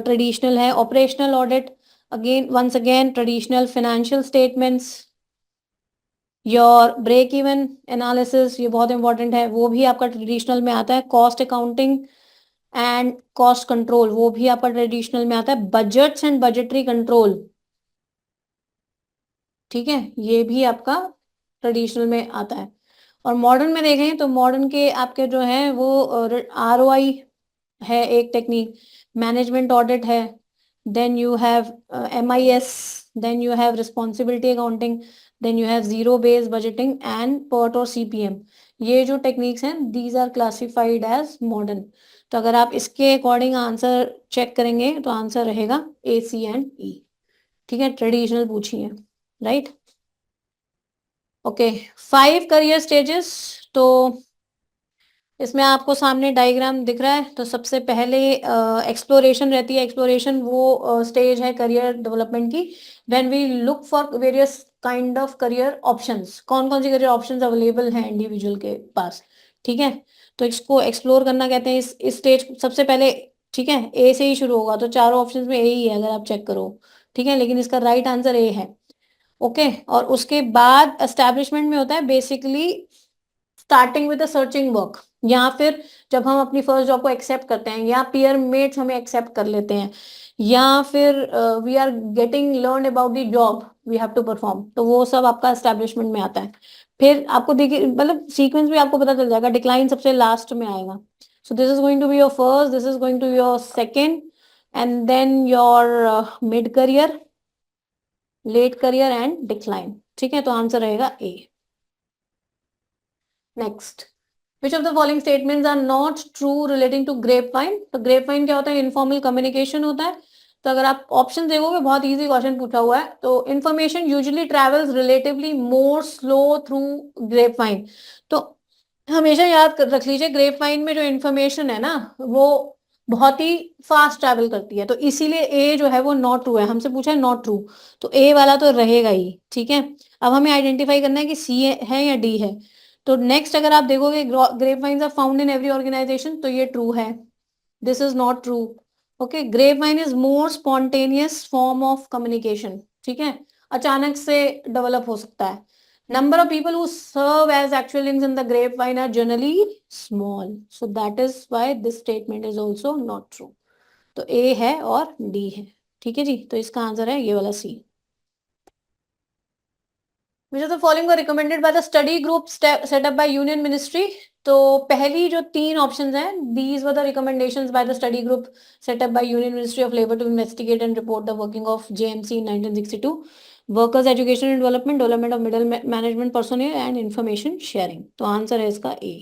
traditional है, operational audit again once again traditional, financial statements, your break even analysis ये बहुत important है, वो भी आपका traditional में आता है, cost accounting and cost control वो भी आपका ट्रेडिशनल में आता है, बजट्स एंड बजटरी कंट्रोल। ठीक है, ये भी आपका ट्रेडिशनल में आता है। और मॉडर्न में देखें तो मॉडर्न के आपके जो है वो आरओआई है एक टेक्निक, मैनेजमेंट ऑडिट है, then you have MIS, then you have responsibility accounting, then you have zero based budgeting and PERT और CPM। ये जो टेक्निक्स हैं these are classified as modern. तो अगर आप इसके अकॉर्डिंग आंसर चेक करेंगे तो आंसर रहेगा A, C एंड E। ठीक है, ट्रेडिशनल पूछी है, राइट। Okay, 5 career stages. तो इसमें आपको सामने डायग्राम दिख रहा है। तो सबसे पहले एक्सप्लोरेशन रहती है। एक्सप्लोरेशन वो स्टेज है करियर डेवलपमेंट की when we look for various kind of career options. कौन कौन सी करियर ऑप्शंस अवेलेबल हैं इंडिविजुअल के पास, ठीक है। तो इसको एक्सप्लोर करना कहते हैं इस स्टेज सबसे पहले, ठीक है। ए से ही शुरू होगा, तो चारों ऑप्शंस में ए ही है अगर आप चेक करो, ठीक है, लेकिन इसका राइट आंसर ए है। ओके, और उसके बाद एस्टैब्लिशमेंट में होता है basically starting with the searching work, या फिर जब हम अपनी फर्स्ट जॉब को एक्सेप्ट करते हैं, या पीयर मेट्स हमें एक्सेप्ट कर लेते हैं, या फिर we are getting learn about the job we have to perform, तो वो सब आपका एस्टैब्लिशमेंट में आता है। फिर आपको देखिए मतलब सीक्वेंस भी आपको पता चल जाएगा, डिक्लाइन सबसे लास्ट में आएगा। So this is going to be your first, this is going to your second, and then your mid career, late career and decline. ठीक है, तो आंसर रहेगा A. Next, which of the following statements are not true relating to grapevine. तो ग्रेपवाइन क्या होता है, इनफॉर्मल कम्युनिकेशन होता है। तो अगर आप ऑप्शन देखोगे बहुत इजी क्वेश्चन पूछा हुआ है। तो इन्फॉर्मेशन यूजुअली ट्रेवल्स रिलेटिवली मोर स्लो थ्रू ग्रेपवाइन। तो हमेशा याद रख लीजिए ग्रेपवाइन में जो इन्फॉर्मेशन है ना वो बहुत ही फास्ट ट्रैवल करती है, तो इसीलिए ए जो है वो नॉट ट्रू है। हमसे पूछा है नॉट ट्रू, तो ए वाला तो रहेगा ही, ठीक है। अब हमें आइडेंटिफाई करना है कि सी है या डी है। तो नेक्स्ट अगर आप देखोगे grapevines are found in every organisation, तो ये ट्रू है, this is not true. Okay, grapevine is more spontaneous form of communication, ठीक है, अचानक से डेवलप हो सकता है। Number of people who serve as actual in the grapevine are generally small, so that is why this statement is also not true. तो ए है और डी है, ठीक है जी। तो इसका आंसर है ये वाला सी। Which of the following were recommended by the study group set up by Union Ministry? तो पहली जो 3 ऑप्शंस हैं, these were the recommendations by the study group set up by Union Ministry of Labor to investigate and report the working of JMC in 1962. Workers Education and Development, Development of Middle Management Personnel and Information Sharing. तो आंसर है इसका A.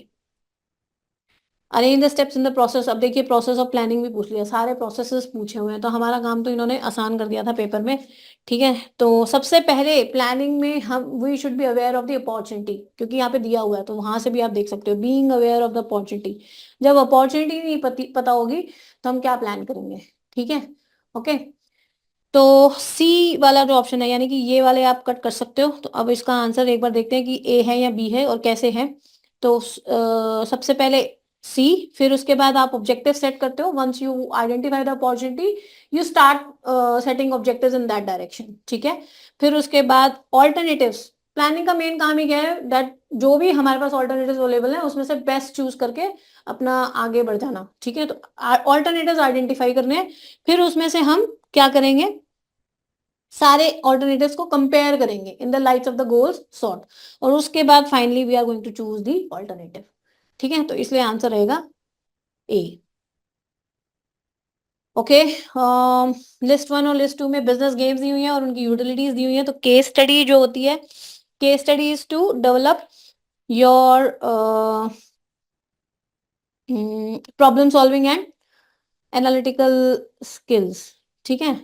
Arrange the steps in the process. अब देखिए प्रोसेस ऑफ प्लानिंग भी पूछ लिया, सारे प्रोसेसेस पूछे हुए हैं, तो हमारा काम तो इन्होंने आसान कर दिया था पेपर में, ठीक है। तो सबसे पहले प्लानिंग में हम we should be aware of the opportunity, क्योंकि यहाँ पे दिया हुआ है तो वहां से भी आप देख सकते हो being aware of the opportunity. जब अपॉर्चुनिटी नहीं पता होगी तो हम क्या प्लान करेंगे, ठीक है। ओके, तो सी वाला जो ऑप्शन है यानी कि ये वाले आप कट कर सकते हो। तो अब इसका आंसर एक बार देखते हैं कि ए है या बी है और कैसे है। तो सबसे पहले सी, फिर उसके बाद आप ऑब्जेक्टिव सेट करते हो। Once you identify the opportunity you start setting objectives in that direction, ठीक है। फिर उसके बाद ऑल्टरनेटिव्स, प्लानिंग का मेन काम ही क्या है, दैट जो भी हमारे पास ऑल्टरनेटिव्स अवेलेबल है उसमें से बेस्ट चूज करके अपना आगे बढ़ जाना, ठीक है। तो ऑल्टरनेटिव्स आइडेंटिफाई करने हैं, फिर उसमें से हम क्या करेंगे, सारे ऑल्टरनेटिव्स को कंपेयर करेंगे in the lights of the goals sought, और उसके बाद finally we are going to choose the alternative, ठीक है। तो इसलिए आंसर रहेगा ए। ओके, लिस्ट 1 और लिस्ट 2 में बिजनेस गेम्स दी हुई है और उनकी यूटिलिटीज दी हुई है। तो केस स्टडी जो होती है, case study is to develop your problem solving and analytical skills, ठीक है।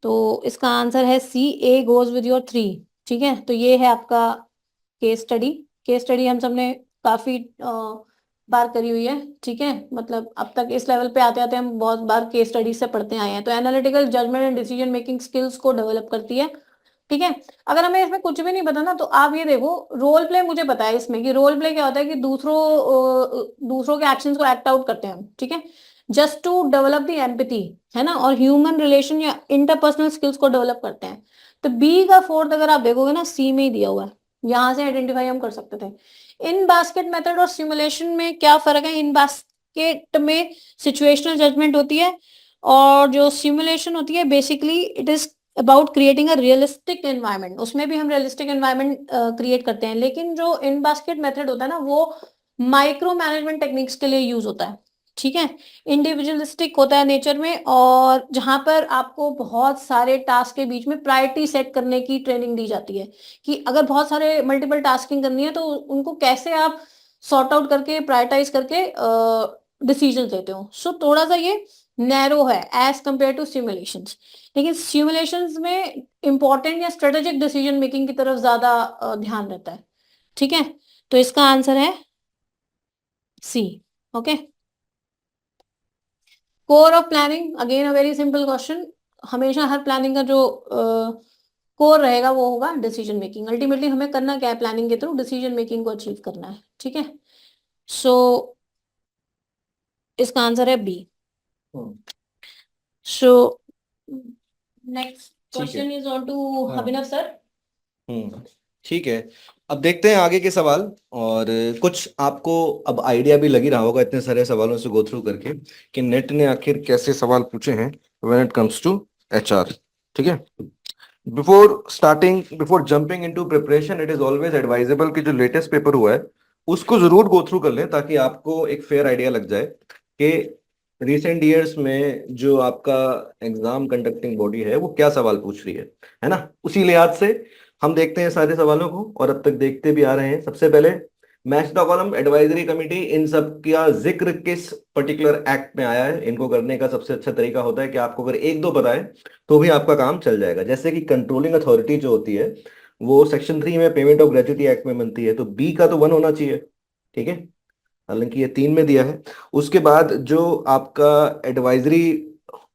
तो इसका आंसर है C, A goes with your 3, ठीक है। तो ये है आपका केस स्टडी। केस स्टडी हम सबने काफी बार करी हुई है, ठीक है। मतलब अब तक इस लेवल पे आते आते हम बहुत बार केस स्टडी से पढ़ते आए हैं। तो analytical judgement and decision making skills को डेवलप करती है, ठीक है। अगर हमें इसमें कुछ भी नहीं पता ना तो आप ये देखो, रोल प्ले मुझे पता है इसमें कि रोल प्ले क्या होता है कि दूसरों के एक्शंस को एक्ट आउट करते हैं हम, ठीक है, just to develop the empathy, है ना, और ह्यूमन रिलेशन या इंटरपर्सनल स्किल्स को डेवलप करते हैं। तो बी का फोर्थ अगर आप देखोगे ना सी में ही दिया हुआ है, यहां से आइडेंटिफाई हम कर सकते थे। इन बास्केट मेथड और सिमुलेशन में क्या फर्क है, इन बास्केट में सिचुएशनल जजमेंट होती है और जो सिमुलेशन होती है basically it is about creating a realistic environment, उसमें भी हम रियलिस्टिक एनवायरनमेंट क्रिएट करते हैं। लेकिन जो इन बास्केट मेथड होता है ना वो माइक्रो मैनेजमेंट टेक्निक्स के लिए यूज होता है, ठीक है, इंडिविजुअलिस्टिक होता है नेचर में, और जहां पर आपको बहुत सारे टास्क के बीच में प्रायोरिटी सेट करने की ट्रेनिंग दी जाती है कि अगर बहुत सारे मल्टीपल टास्किंग करनी है तो उनको कैसे आप सॉर्ट आउट करके प्रायोरिटाइज करके डिसीजन लेते हो। सो थोड़ा सा ये नैरो है एज कंपेयर टू सिमुलेशंस, लेकिन सिमुलेशंस में इंपॉर्टेंट या स्ट्रेटेजिक डिसीजन मेकिंग की तरफ ज्यादा ध्यान रहता है। ठीक है, तो इसका आंसर है C. Okay, core of planning, again a very simple question. हमेशा हर प्लानिंग का जो कोर रहेगा वो होगा डिसीजन मेकिंग। अल्टीमेटली हमें करना क्या है, प्लानिंग के थ्रू डिसीजन मेकिंग को अचीव करना है। ठीक है, सो इसका आंसर है बी।
हम्म,
सो नेक्स्ट
ठीक है।
क्वेश्चन इज ऑन टू
हाँ।
अभिनव सर।
हम्म, ठीक है। अब देखते हैं आगे के सवाल। और कुछ आपको अब आइडिया भी लग ही रहा होगा इतने सारे सवालों से गो थ्रू करके कि नेट ने आखिर कैसे सवाल पूछे हैं when it comes to HR. ठीक है। Before jumping into preparation, it is always advisable कि जो लेटेस्ट पेपर हुआ है उसको जरूर गो थ्रू कर लें, ताकि आपको एक फेयर आइडिया लग जाए कि रिसेंट ईयर्स में जो आपका एग्जाम कंडक्टिंग बॉडी है वो क्या सवाल पूछ रही है ना। उसी लिहाज से हम देखते हैं सारे सवालों को, और अब तक देखते भी आ रहे हैं। सबसे पहले match the column advisory committee, इन सब का जिक्र किस पर्टिकुलर एक्ट में आया है। इनको करने का सबसे अच्छा तरीका होता है कि आपको अगर एक दो पता है तो भी आपका काम चल जाएगा। जैसे कि कंट्रोलिंग अथॉरिटी जो होती है वो सेक्शन 3 में पेमेंट ऑफ ग्रेच्युटी एक्ट में बनती है, तो बी का तो 1 होना चाहिए। ठीक है, हालांकि ये 3 में दिया है। उसके बाद जो आपका एडवाइजरी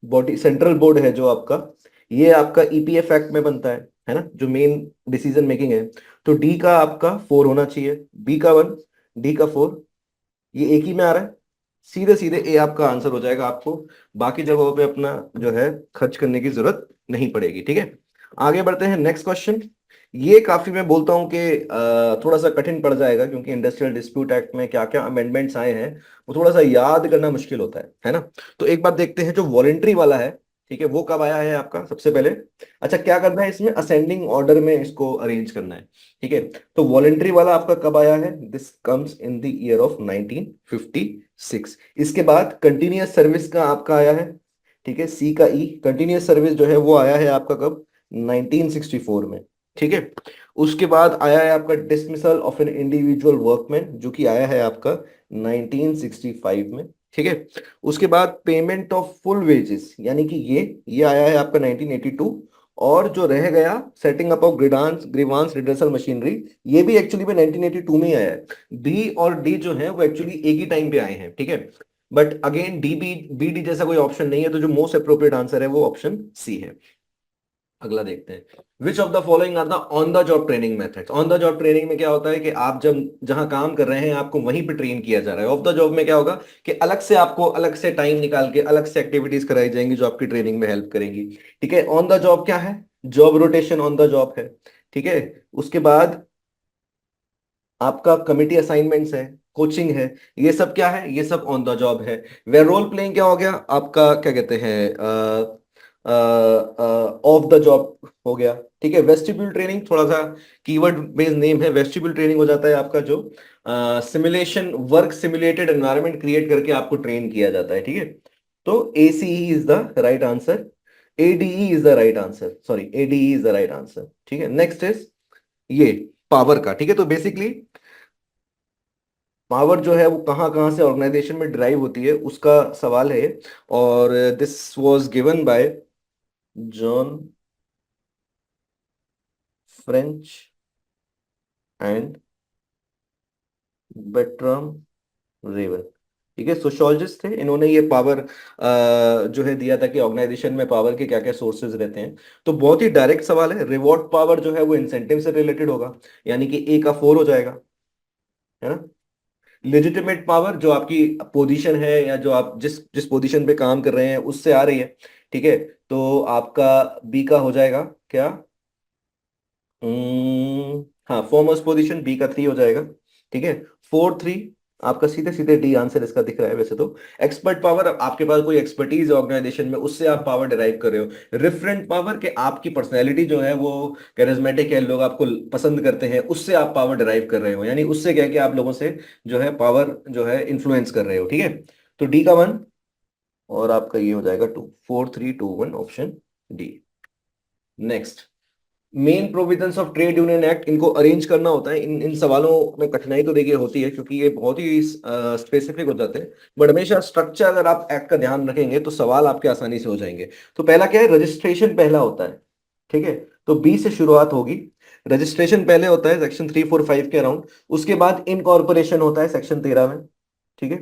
बॉडी सेंट्रल बोर्ड है जो आपका, ये आपका ईपीएफ एक्ट में बनता है ना, जो मेन डिसीजन मेकिंग है। तो डी का आपका 4 होना चाहिए, बी का 1, डी का 4, ये एक ही में आ रहा है। सीधे सीधे ए आपका आंसर हो जाएगा। आपको बाकी जगहों पे अपना जो है खर्च करने की जरूरत नहीं पड़ेगी। ठीक है, आगे बढ़ते हैं। नेक्स्ट क्वेश्चन, ये काफी मैं बोलता हूँ कि थोड़ा सा कठिन पड़ जाएगा, क्योंकि इंडस्ट्रियल डिस्प्यूट एक्ट में क्या क्या अमेंडमेंट्स आए हैं वो थोड़ा सा याद करना मुश्किल होता है ना। तो एक बात देखते हैं, जो वॉलेंट्री वाला है, ठीक है, वो कब आया है आपका सबसे पहले। अच्छा, क्या करना है इसमें, असेंडिंग ऑर्डर में इसको अरेंज करना है। ठीक है, तो वॉलेंट्री वाला आपका कब आया है, this comes in the year of 1956। इसके बाद कंटिन्यूअस सर्विस का आपका आया है। ठीक है, सी का ई, कंटिन्यूअस सर्विस जो है वो आया है आपका कब, 1964 में। ठीक है, उसके बाद आया है आपका dismissal of an individual workman, जो कि आया है आपका 1965 में। ठीक है, उसके बाद पेमेंट ऑफ फुल वेजेस, यानी कि ये आया है आपका 1982। और जो रह गया setting up of grievance grievance redressal machinery, ये भी एक्चुअली में 1982 में ही आया है। बी और डी जो है वो एक्चुअली एक ही टाइम पे आए हैं। ठीक है, but again D B B D जैसा कोई ऑप्शन नहीं है, तो जो मोस्ट अप्रोप्रिएट आंसर है वो ऑप्शन सी है। अगला देखते हैं, which of the following are the on the job training methods. On the job training में क्या होता है कि आप जब जहां काम कर रहे हैं आपको वहीं पे ट्रेन किया जा रहा है। ऑफ द जॉब में क्या होगा कि अलग से आपको अलग से टाइम निकाल के अलग से एक्टिविटीज कराई जाएंगी जो आपकी ट्रेनिंग में हेल्प करेंगी। ठीक है, ऑन द जॉब क्या है, job rotation on the job है। ठीक है, उसके बाद आपका कमिटी असाइनमेंट्स है, कोचिंग है, ये सब क्या है, ये सब ऑन द जॉब है। वे रोल प्लेइंग क्या हो गया आपका, क्या कहते हैं, ऑफ द जॉब हो गया। ठीक है, वेस्टिब्यूल ट्रेनिंग थोड़ा सा कीवर्ड बेस्ड नेम है। वेस्टिब्यूल ट्रेनिंग हो जाता है आपका जो simulation work simulated environment create करके आपको ट्रेन किया जाता है। ठीक है, तो ACE is the right answer, ADE is the right answer, sorry ADE is the right answer. ठीक है, नेक्स्ट इज ये पावर का। ठीक है, तो बेसिकली पावर जो है वो कहाँ कहाँ से ऑर्गेनाइजेशन में ड्राइव होती है उसका सवाल है। और this was given by John French and Bertram Raven. ठीक है, सोशियोलॉजिस्ट थे, इन्होंने ये पावर जो है दिया था कि ऑर्गेनाइजेशन में पावर के क्या क्या सोर्सेज रहते हैं। तो बहुत ही डायरेक्ट सवाल है। रिवॉर्ड पावर जो है वो इंसेंटिव से रिलेटेड होगा, यानी कि ए का 4 हो जाएगा, है ना। लेजिटिमेट पावर जो आपकी पोजीशन है या जो आप जिस जिस पोजीशन पे काम कर रहे हैं उससे आ रही है। ठीक है, तो आपका बी का हो जाएगा क्या, हाँ, फॉर्मर्स पोजीशन, बी का 3 हो जाएगा। ठीक है, 4 3 आपका सीधे सीधे डी आंसर इसका दिख रहा है वैसे तो। एक्सपर्ट पावर, आपके पास कोई एक्सपर्टीज है ऑर्गेनाइजेशन में, उससे आप पावर डिराइव कर रहे हो। रिफरेंट पावर के आपकी पर्सनैलिटी जो है वो कैरिज्मेटिक है, लोग आपको पसंद करते हैं, उससे आप पावर डिराइव कर रहे हो, यानी उससे क्या है कि आप लोगों से जो है पावर जो है इन्फ्लुएंस कर रहे हो। ठीक है, तो डी का 1 और आपका ये हो जाएगा 2, 4 3 2 1 option D. Next, main provisions of trade union act, इनको अरेंज करना होता है। इन इन सवालों में कठिनाई तो देखिए होती है क्योंकि ये बहुत ही स्पेसिफिक हो जाते हैं, बट हमेशा स्ट्रक्चर अगर आप एक्ट का ध्यान रखेंगे तो सवाल आपके आसानी से हो जाएंगे। तो पहला क्या है, रजिस्ट्रेशन पहला होता है, ठीक है। तो बी से शुरुआत होगी, रजिस्ट्रेशन पहले होता है सेक्शन 345 के अराउंड। उसके बाद इनकॉर्पोरेशन होता है सेक्शन 13 में, ठीक है।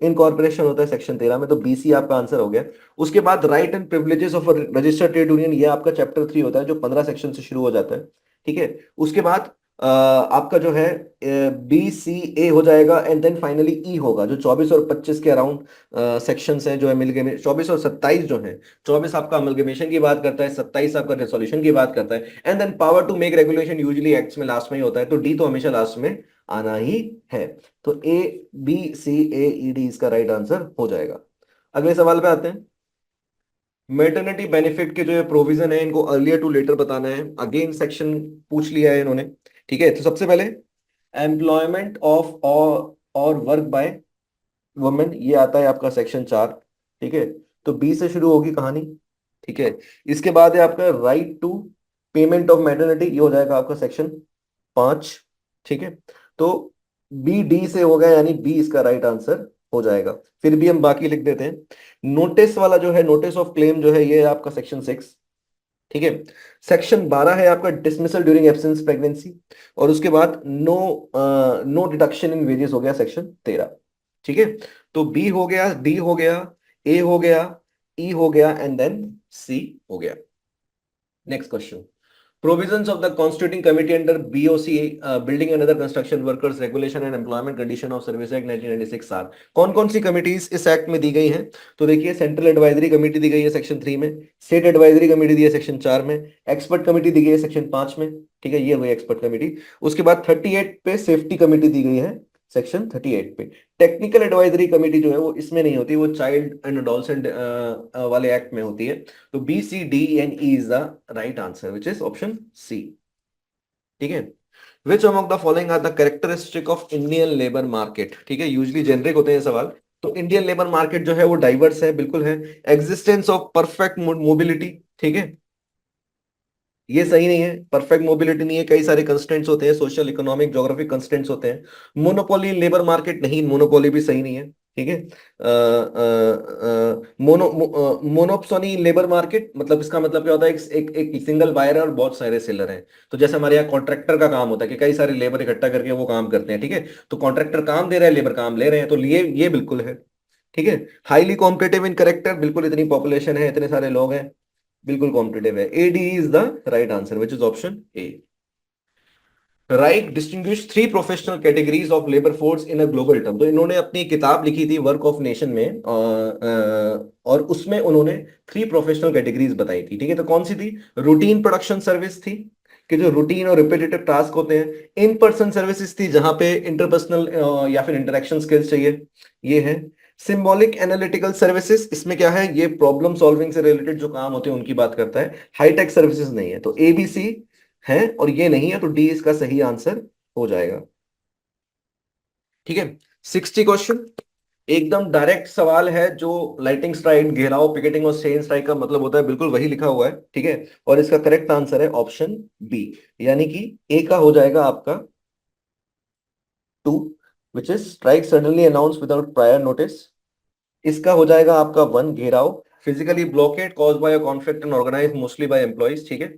इनकॉर्पोरेशन होता है सेक्शन 13 में, तो बीसी आपका आंसर हो गया। उसके बाद right and privileges of registered trade union, ये आपका चैप्टर 3 होता है जो 15 सेक्शन से शुरू हो जाता है, ठीक है। उसके बाद आपका जो है बी सी ए हो जाएगा, एंड देन फाइनली ई होगा जो 24 और 25 के अराउंड सेक्शंस हैं जो है 24 और 27 जो है। 24 आपका अमलगमेशन की बात करता है, 27 आपका रेसोल्यूशन की बात करता है, and then power to make regulation usually acts में लास्ट में ही होता है, तो डी तो हमेशा लास्ट में आना ही है। तो A B C A E D इसका राइट आंसर हो जाएगा। अगले सवाल पे आते हैं। मेटर्निटी बेनिफिट के जो ये प्रोविजन है इनको अर्लियर टू लेटर बताना है, अगेन सेक्शन पूछ लिया है इन्होंने, ठीक है। तो सबसे पहले एम्प्लॉयमेंट ऑफ और वर्क बाय वुमेन, ये आता है आपका सेक्शन 4, ठीक है। तो बी से शुरू होगी कहानी, ठीक है। इसके बाद है आपका right to payment of maternity, ये हो जाएगा आपका सेक्शन 5, ठीक है। तो बी डी से होगा, यानी बी इसका राइट आंसर हो जाएगा। फिर भी हम बाकी लिख देते हैं। नोटिस वाला जो है, नोटिस ऑफ क्लेम जो है, ये है आपका सेक्शन 6, ठीक है। सेक्शन 12 है आपका डिसमिसल ड्यूरिंग एब्सेंस प्रेगनेंसी, और उसके बाद नो डिडक्शन इन वेजेस हो गया सेक्शन 13, ठीक है। तो बी हो गया, डी हो गया, ए हो गया, ई हो गया, एंड देन सी हो गया। Next question, provisions of the constituting committee under BOC, building and other construction workers regulation and employment condition of service act 1996 are, कौन कौन सी कमिटीज इस एक्ट में दी गई हैं? तो देखिए, सेंट्रल एडवाइजरी कमेटी दी गई है सेक्शन 3 में, स्टेट एडवाइजरी कमेटी दी है सेक्शन 4 में, एक्सपर्ट कमेटी दी गई है सेक्शन 5 में, ठीक है, ये हुई एक्सपर्ट कमेटी। उसके बाद 38 पे सेफ्टी कमेटी दी गई है सेक्शन 38 पे। टेक्निकल एडवाइजरी कमेटी जो है वो इसमें नहीं होती, वो चाइल्ड एंड अडोलसेंट वाले एक्ट में होती है। तो B C D and E is the right answer which is option C, ठीक है। Which among the following are the characteristic of Indian labour market, ठीक है, यूजली जेनरिक होते हैं सवाल। तो इंडियन लेबर मार्केट जो है वो डाइवर्स है, बिल्कुल है। एग्जिस्टेंस ऑफ परफेक्ट मोबिलिटी, ठीक है, ये सही नहीं है, परफेक्ट मोबिलिटी नहीं है, कई सारे कंस्ट्रेंट्स होते हैं, सोशल इकोनॉमिक ज्योग्राफिक कंस्ट्रेंट्स होते हैं। मोनोपोली लेबर मार्केट नहीं, मोनोपोली भी सही नहीं है, ठीक है। मोनोप्सोनी लेबर मार्केट, मतलब इसका मतलब क्या होता है, एक सिंगल बायर है और बहुत सारे सेलर हैं। तो जैसे हमारे यहाँ कॉन्ट्रैक्टर का काम होता है कि कई सारे लेबर इकट्ठा करके वो काम करते हैं, ठीक है। तो कॉन्ट्रैक्टर काम दे रहा है, लेबर काम ले रहे हैं, तो ये बिल्कुल है, ठीक है। हाईली कॉम्पिटेटिव इन करेक्टर, बिल्कुल, इतनी पॉपुलेशन है, इतने सारे लोग हैं, बिल्कुल कॉम्पिटेटिव है। A D is the right answer which is option A. Right distinguish three professional categories of labour force in a global term, तो इन्होंने अपनी किताब लिखी थी वर्क ऑफ नेशन में, और उसमें उन्होंने 3 प्रोफेशनल कैटेगरीज बताई थी, ठीक है। तो कौन सी थी? रूटीन प्रोडक्शन सर्विस थी, कि जो रूटीन और रिपीटेटिव टास्क होते हैं। इन पर्सन सर्विसेज थी, जहां पे इंटरपर्सनल या फिर इंटरेक्शन स्किल्स चाहिए, ये है। सिंबॉलिक एनालिटिकल सर्विसेज, इसमें क्या है, ये प्रॉब्लम सॉल्विंग से रिलेटेड जो काम होते हैं उनकी बात करता है। हाईटेक सर्विसेज नहीं है, तो एबीसी है और ये नहीं है, तो डी इसका सही आंसर हो जाएगा, ठीक है। 60 क्वेश्चन, एकदम डायरेक्ट सवाल है, जो लाइटिंग स्ट्राइक, घेराव, पिकेटिंग और स्टेन स्ट्राइक का मतलब होता है, बिल्कुल वही लिखा हुआ है, ठीक है। और इसका करेक्ट आंसर है ऑप्शन बी, यानी कि ए का हो जाएगा आपका 2, which is strike suddenly announce without prior notice. इसका हो जाएगा आपका 1, gherao, physically blockade cause by a conflict and organise mostly by employees, ठीक है।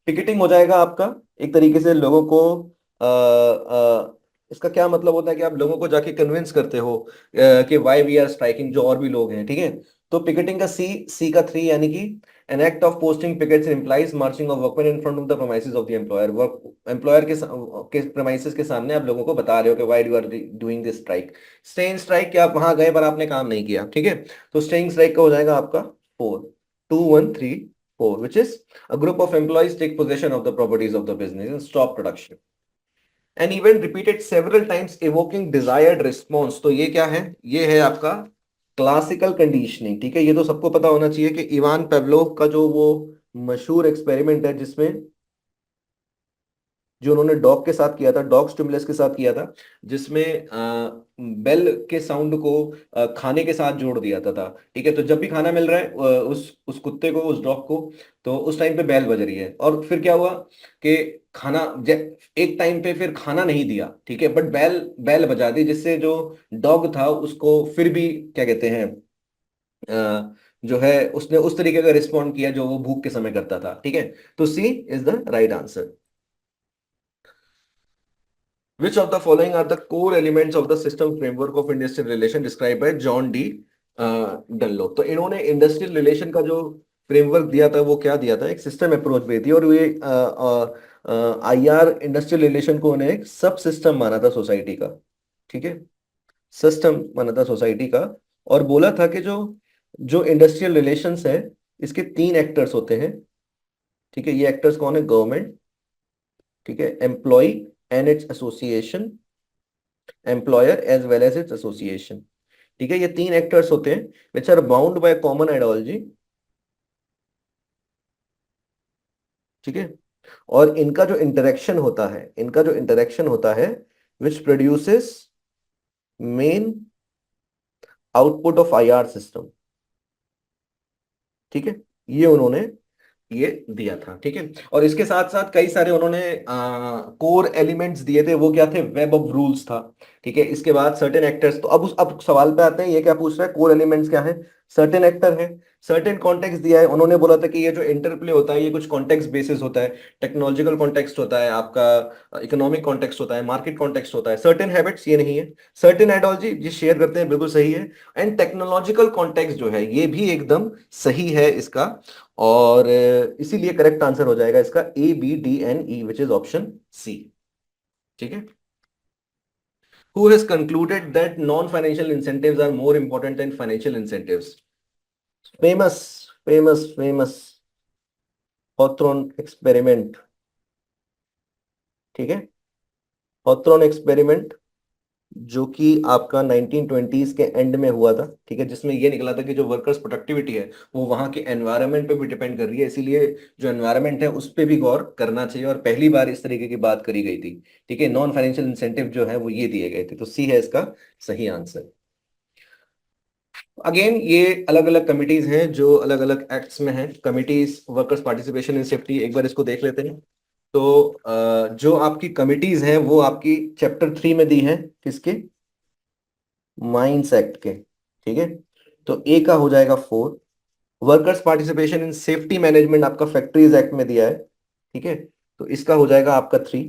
टिकटिंग हो जाएगा आपका एक तरीके से लोगों को इसका क्या मतलब होता है कि आप लोगों को जाके कन्विंस करते हो कि वाई वी आर स्ट्राइकिंग, जो और भी लोग हैं, ठीक है। तो पिकेटिंग का सी का 3, यानी कि an act of posting pickets employees marching of workman in front of the premises of the employer, work employer के प्रेमाइसेस के सामने आप लोगों को बता रहे हो कि why you are doing this strike. Staying strike, कि आप वहां गए पर आपने काम नहीं किया, ठीक है। तो स्टेइंग स्ट्राइक का हो जाएगा आपका 4, 2 1 3 4, which is a group of employees take possession of the properties of the business and stop production. An event repeated several times evoking desired response, तो ये क्या है, ये है आपका क्लासिकल कंडीशनिंग, ठीक है। ये तो सबको पता होना चाहिए कि इवान पेवलोव का जो वो मशहूर एक्सपेरिमेंट है जिसमें जो उन्होंने डॉग के साथ किया था, डॉग स्टिमुलस के साथ किया था, जिसमें बेल के साउंड को खाने के साथ जोड़ दिया था। ठीक है, तो जब भी खाना मिल रहा है उस कुत्ते को, उस डॉग को, तो उस टाइम पे बेल बज रही है। और फिर क्या हुआ कि खाना एक टाइम पे फिर खाना नहीं दिया, ठीक है, बट बेल बेल बजा दी, जिससे जो डॉग था उसको फिर भी क्या कहते हैं, जो है, उसने उस तरीके का रिस्पॉन्ड किया जो वो भूख के समय करता था। ठीक है, तो C is the right answer. Which of the following are the core elements of the system framework of industrial relation described by John D. Dunlop? तो इन्होंने इंडस्ट्रियल रिलेशन का जो फ्रेमवर्क दिया था वो क्या दिया था, एक सिस्टम अप्रोच भी थी, और ये आईआर इंडस्ट्रियल रिलेशन को उन्हें एक सब सिस्टम माना था सोसाइटी का। ठीक है, सिस्टम माना था सोसाइटी का, और बोला था कि जो जो इंडस्ट्रियल रिलेशंस है, इसके तीन एक्टर्स होते हैं। ठीक है, ये एक्टर्स कौन है? गवर्नमेंट, ठीक है, employ and its association, employer as well as its association. ठीक है, ये तीन एक्टर्स होते हैं which are bound by common ideology. ठीक है, और इनका जो इंटरेक्शन होता है which produces main output of IR system. ठीक है, ये उन्होंने ये दिया था। ठीक है, और इसके साथ साथ कई सारे उन्होंने कोर एलिमेंट्स दिए थे, वो क्या थे? वेब ऑफ रूल्स था। ठीक है, इसके बाद सर्टेन एक्टर्स। तो अब सवाल पे आते हैं, ये क्या पूछ रहा है? कोर एलिमेंट्स क्या है? सर्टेन एक्टर है, सर्टेन कॉन्टेक्स्ट दिया है। उन्होंने बोला था कि ये जो इंटरप्ले होता है ये कुछ कॉन्टेक्स्ट बेसिस होता है, टेक्नोलॉजिकल कॉन्टेक्स्ट होता है, आपका इकोनॉमिक कॉन्टेक्स्ट होता है, मार्केट कॉन्टेक्स्ट होता है। सर्टेन हैबिट्स ये नहीं है। सर्टेन आइडियोलॉजी जी शेयर करते हैं, बिल्कुल सही है। एंड टेक्नोलॉजिकल कॉन्टेक्स्ट जो है ये भी एकदम सही है इसका, और इसीलिए करेक्ट आंसर हो जाएगा इसका ABDNE which is option C. ठीक है, who has concluded that non financial incentives are more important than financial incentives? Famous famous famous Hawthorne experiment. ठीक है, हॉथरॉन एक्सपेरिमेंट जो कि आपका 1920s के एंड में हुआ था। ठीक है, जिसमें ये निकला था कि जो वर्कर्स प्रोडक्टिविटी है वो वहां के एनवायरनमेंट पे भी डिपेंड कर रही है, इसीलिए जो एनवायरनमेंट है उस पे भी गौर करना चाहिए, और पहली बार इस तरीके की बात करी गई थी। ठीक है, नॉन फाइनेंशियल इंसेंटिव जो है वो ये दिए गए थे, तो सी है इसका सही आंसर। अगेन ये अलग अलग कमिटीज हैं जो अलग अलग एक्ट्स में हैं। Committees workers participation in safety, एक बार इसको देख लेते हैं। तो जो आपकी कमिटीज हैं वो आपकी चैप्टर 3 में दी है, किसके? माइंस एक्ट के। ठीक है, तो ए का हो जाएगा 4। Workers participation in safety management आपका फैक्ट्रीज एक्ट में दिया है। ठीक है, तो इसका हो जाएगा आपका 3,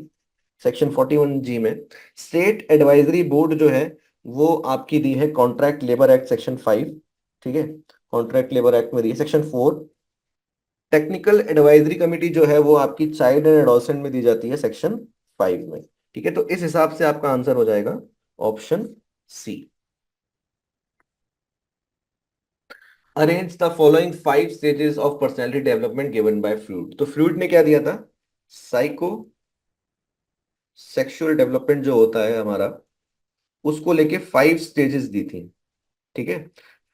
सेक्शन 41G में। स्टेट एडवाइजरी बोर्ड जो है वो आपकी दी है कॉन्ट्रैक्ट लेबर एक्ट सेक्शन 5। ठीक है, कॉन्ट्रैक्ट लेबर एक्ट में दी है सेक्शन 4। टेक्निकल एडवाइजरी कमेटी जो है वो आपकी चाइल्ड एंड एडोलसेंट में दी जाती है सेक्शन 5 में। ठीक है, तो इस हिसाब से आपका आंसर हो जाएगा option C. Arrange the following 5 stages of personality development given by Freud. तो फ्रूट ने क्या दिया था? साइको सेक्सुअल डेवलपमेंट जो होता है हमारा, उसको लेके 5 स्टेजेस दी थी। ठीक है,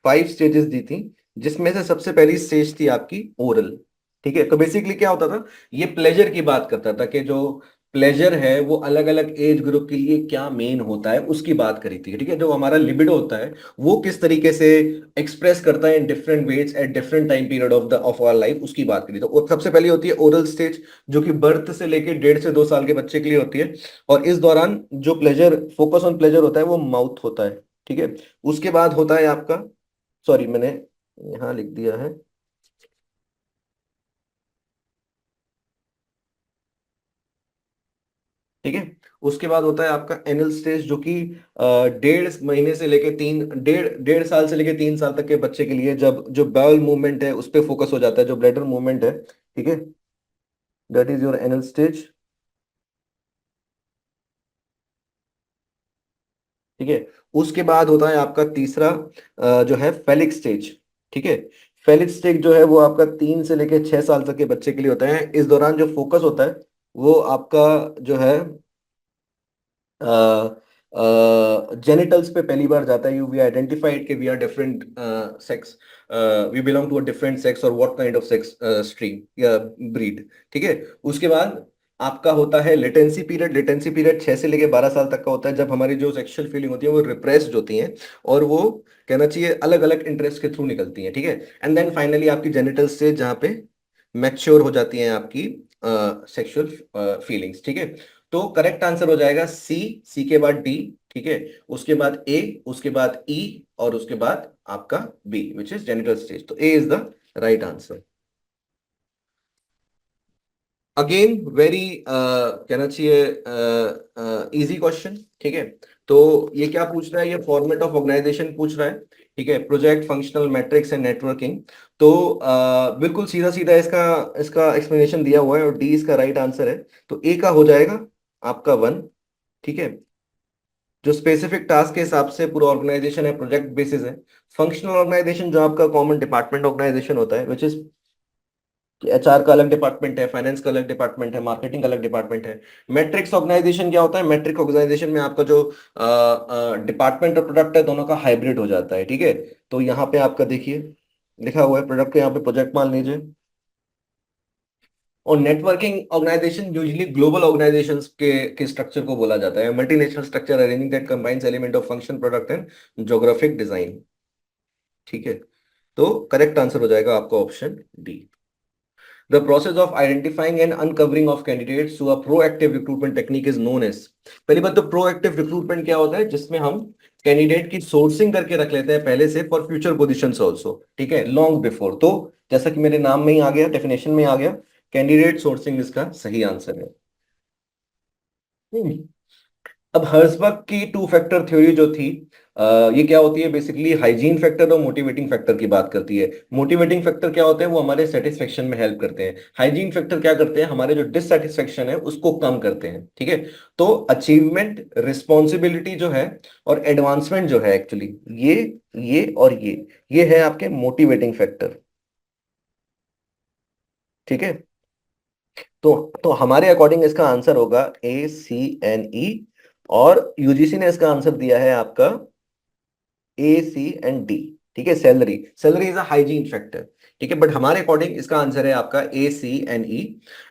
5 स्टेजेस दी थी, जिसमें से सबसे पहली स्टेज थी आपकी ओरल। ठीक है, तो बेसिकली क्या होता था, ये प्लेजर की बात करता था कि जो प्लेजर है वो अलग अलग एज ग्रुप के लिए क्या मेन होता है उसकी बात करी थी। ठीक है, जो हमारा लिबिडो होता है वो किस तरीके से एक्सप्रेस करता है in different ways at different time period of our life, उसकी बात करी। तो सबसे पहले होती है ओरल स्टेज, जो कि बर्थ से लेके 1.5 से 2 साल के बच्चे के लिए होती है, और इस दौरान जो प्लेजर, फोकस ऑन प्लेजर होता है वो माउथ होता है। ठीक है, उसके बाद होता है आपका, सॉरी मैंने यहाँ लिख दिया है, ठीक है, उसके बाद होता है आपका एनल स्टेज, जो कि 1.5 महीने से लेके 1.5 साल से लेके 3 साल तक के बच्चे के लिए, जब जो बाउल मूवमेंट है उस पर फोकस हो जाता है, जो ब्लैडर मूवमेंट है। ठीक है, that is your anal stage. ठीक है, उसके बाद होता है आपका तीसरा जो है फेलिक स्टेज। ठीक है, फेलिक स्टेज जो है वो आपका 3 से लेके 6 साल तक के बच्चे के लिए होता है। इस दौरान जो फोकस होता है वो आपका जो है जेनिटल्स पे पहली बार जाता है। यू वी आइडेंटिफाइड कि we are different sex, we belong to a different sex और what kind of sex stream या ब्रीड। ठीक है, उसके बाद आपका होता है लेटेंसी पीरियड। लेटेंसी पीरियड 6 से लेके 12 साल तक का होता है, जब हमारी जो सेक्सुअल फीलिंग होती है वो रिप्रेस्ड होती हैं और वो कहना चाहिए अलग अलग इंटरेस्ट के थ्रू निकलती हैं, ठीक है। एंड देन फाइनली आपकी जेनिटल स्टेज, जहाँ पे मैच्योर हो जाती हैं आपकी सेक्सुअल फीलिंग्स, ठीक है। तो करेक्ट आंसर हो जाएगा सी, सी के बाद डी, ठीक है, उसके बाद ए, उसके बाद ई, और उसके बाद आपका B which is genital stage. तो A is the right answer. Again very कहना चाहिए इजी क्वेश्चन, ठीक है। तो ये क्या पूछ रहा है, ये फॉर्मेट ऑफ ऑर्गेनाइजेशन पूछ रहा है, ठीक है, project, functional matrix and networking. तो बिल्कुल सीधा सीधा इसका इसका एक्सप्लेनेशन दिया हुआ है और डी इसका राइट आंसर है। तो ए का हो जाएगा आपका 1, ठीक है। जो स्पेसिफिक टास्क के हिसाब से पूरा ऑर्गेनाइजेशन है, प्रोजेक्ट बेसिस है। फंक्शनल ऑर्गेनाइजेशन जो आपका कॉमन डिपार्टमेंट ऑर्गेनाइजेशन होता है, विच इज एचआर का अलग डिपार्टमेंट है, फाइनेंस का अलग डिपार्टमेंट है, मार्केटिंग का अलग डिपार्टमेंट है। मैट्रिक्स ऑर्गेनाइजेशन क्या होता है, मैट्रिक ऑर्गेनाइजेशन में आपका जो डिपार्टमेंट और प्रोडक्ट है दोनों का हाइब्रिड हो जाता है, ठीक है। तो यहाँ पे आपका देखिए लिखा हुआ है प्रोडक्ट को, यहाँ पे प्रोजेक्ट मान लीजिए। और networking organisation usually global organisations के स्ट्रक्चर को बोला जाता है, multinational structure arranging that combines element of function, product and geographic design, ठीक है। तो करेक्ट आंसर हो जाएगा आपका option D. The process of identifying and uncovering of candidates through a proactive recruitment technique is known as। पहली बात तो प्रोएक्टिव रिक्रूटमेंट क्या होता है, जिसमें हम कैंडिडेट की सोर्सिंग करके रख लेते हैं पहले से फॉर फ्यूचर पोजीशंस आल्सो, ठीक है, लॉन्ग बिफोर। तो जैसा कि मेरे नाम में ही आ गया, डेफिनेशन में आ गया, कैंडिडेट सोर्सिंग इसका सही आंसर है। हम्म। अब हर्सबर्ग की टू फैक्टर थ्योरी जो थी, ये क्या होती है, बेसिकली हाइजीन फैक्टर और मोटिवेटिंग फैक्टर की बात करती है। मोटिवेटिंग फैक्टर क्या होते हैं, वो हमारे सेटिस्फेक्शन में हेल्प करते हैं। हाइजीन फैक्टर क्या करते हैं, हमारे जो डिससेटिस्फेक्शन है उसको कम करते हैं, ठीक है। तो अचीवमेंट, रिस्पॉन्सिबिलिटी जो है और एडवांसमेंट जो है, एक्चुअली ये और ये है आपके मोटिवेटिंग फैक्टर, ठीक है। तो हमारे अकॉर्डिंग इसका आंसर होगा ACNE। और यूजीसी ने इसका आंसर दिया है आपका ACND, ठीक है। Salary, salary is a hygiene factor, ठीक है, बट हमारे अकॉर्डिंग इसका आंसर है आपका ACNE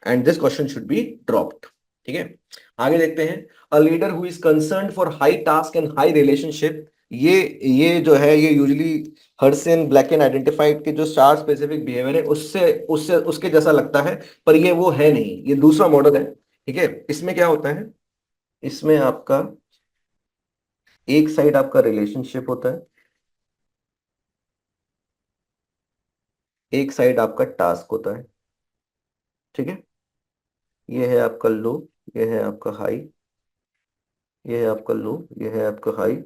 and this question should be dropped, ठीक है। आगे देखते हैं। A leader who is concerned for high task and high relationship, ये जो है ये यूजुअली हर्सन ब्लैकेन आइडेंटिफाइड के जो स्टार स्पेसिफिक बिहेवियर है उससे उससे उसके जैसा लगता है, पर ये वो है नहीं, ये दूसरा मॉडल है, ठीक है। इसमें क्या होता है, इसमें आपका एक साइड आपका रिलेशनशिप होता है, एक साइड आपका टास्क होता है, ठीक है। ये है आपका लो, ये है आपका हाई, ये है आपका लो, ये है आपका हाई।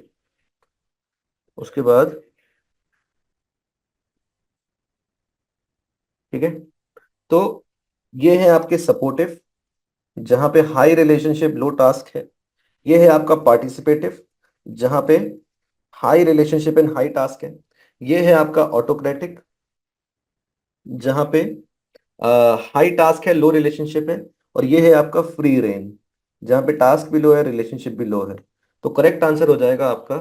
उसके बाद, ठीक है, तो ये है आपके सपोर्टिव, जहां पे हाई रिलेशनशिप लो टास्क है। ये है आपका पार्टिसिपेटिव, जहां पे high relationship and high task है। ये है आपका ऑटोक्रेटिक, जहां पे हाई टास्क है लो रिलेशनशिप है। और ये है आपका फ्री रेन, जहां पे टास्क भी लो है रिलेशनशिप भी लो है। तो करेक्ट आंसर हो जाएगा आपका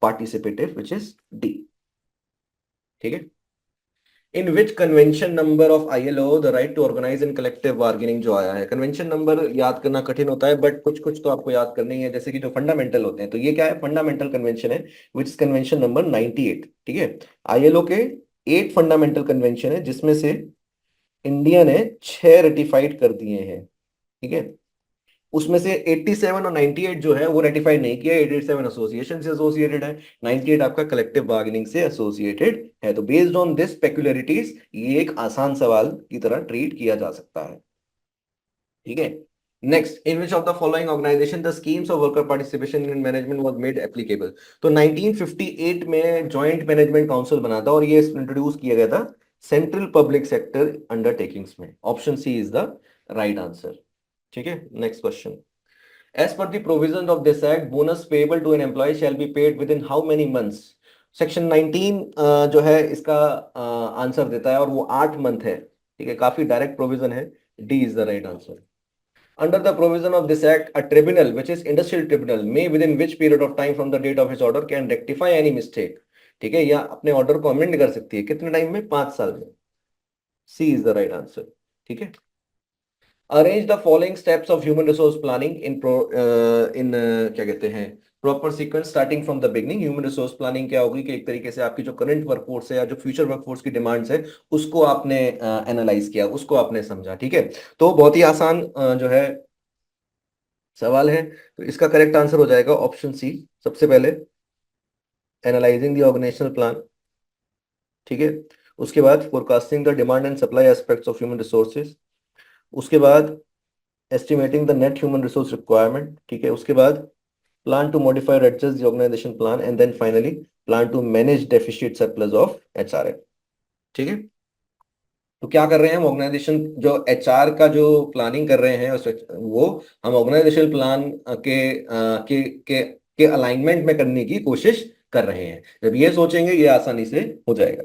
पार्टिसिपेटिव विच इज डी, ठीक है। In which convention number of ILO the right to organise in collective bargaining जो आया है। कन्वेंशन नंबर याद करना कठिन होता है, बट कुछ कुछ तो आपको याद करने ही है, जैसे कि जो फंडामेंटल होते हैं। तो ये क्या है, फंडामेंटल कन्वेंशन है विच इज कन्वेंशन नंबर 98, ठीक है। ILO के 8 फंडामेंटल कन्वेंशन है, जिसमें से इंडिया ने 6 रेटिफाइड कर दिए हैं, ठीक है। उसमें से 87 और 98 जो है वो रेटिफाइड नहीं किया। 87 एसोसिएशन से एसोसिएटेड है, 98 आपका कलेक्टिव बार्गेनिंग से एसोसिएटेड है। तो बेस्ड ऑन दिस पेक्युलरिटीज ये एक आसान सवाल की तरह ट्रीट किया जा सकता है, ठीक है। Next, in which of the following organisation the schemes of worker participation in management was made applicable. तो 1958 में जॉइंट मैनेजमेंट काउंसिल बना था और ये इंट्रोड्यूस किया गया था सेंट्रल पब्लिक सेक्टर अंडरटेकिंग्स में। Option C is the right answer, ठीक है। Next question. As per the provisions of this act, bonus payable to an employee shall be paid within how many months? Section 19 जो है इसका आंसर देता है और वो 8 मंथ है, ठीक है, काफी डायरेक्ट प्रोविजन है। D is the right answer. Under the provision of this act a tribunal which is industrial tribunal may within which period of time from the date of his order can rectify any mistake, ठीक है, या अपने ऑर्डर को अमेंड कर सकती है कितने टाइम में, 5 साल में। सी इज द राइट आंसर, ठीक है। Arrange the following steps of human resource planning in क्या कहते हैं proper sequence starting from the beginning. Human resource planning क्या होगी कि एक तरीके से आपकी जो करंट वर्कफोर्स है या जो फ्यूचर वर्कफोर्स की डिमांड्स है उसको आपने एनालाइज किया, उसको आपने समझा। ठीक है, तो बहुत ही आसान जो है सवाल है। तो इसका करेक्ट आंसर हो जाएगा ऑप्शन सी सबसे पहले, एनालाइजिंग द ऑर्गेनाइजेशनल प्लान। ठीक है, उसके बाद forecasting the demand and supply aspects of human resources, उसके बाद estimating the net human resource requirement. ठीक है, उसके बाद प्लान टू मॉडिफाई और adjust the organisation plan and then finally plan to manage deficit surplus of HRM. ठीक है, तो क्या कर रहे हैं हम, ऑर्गेनाइजेशन जो एचआर का जो प्लानिंग कर रहे हैं वो हम ऑर्गेनाइजेशन प्लान के अलाइनमेंट में करने की कोशिश कर रहे हैं। जब ये सोचेंगे ये आसानी से हो जाएगा।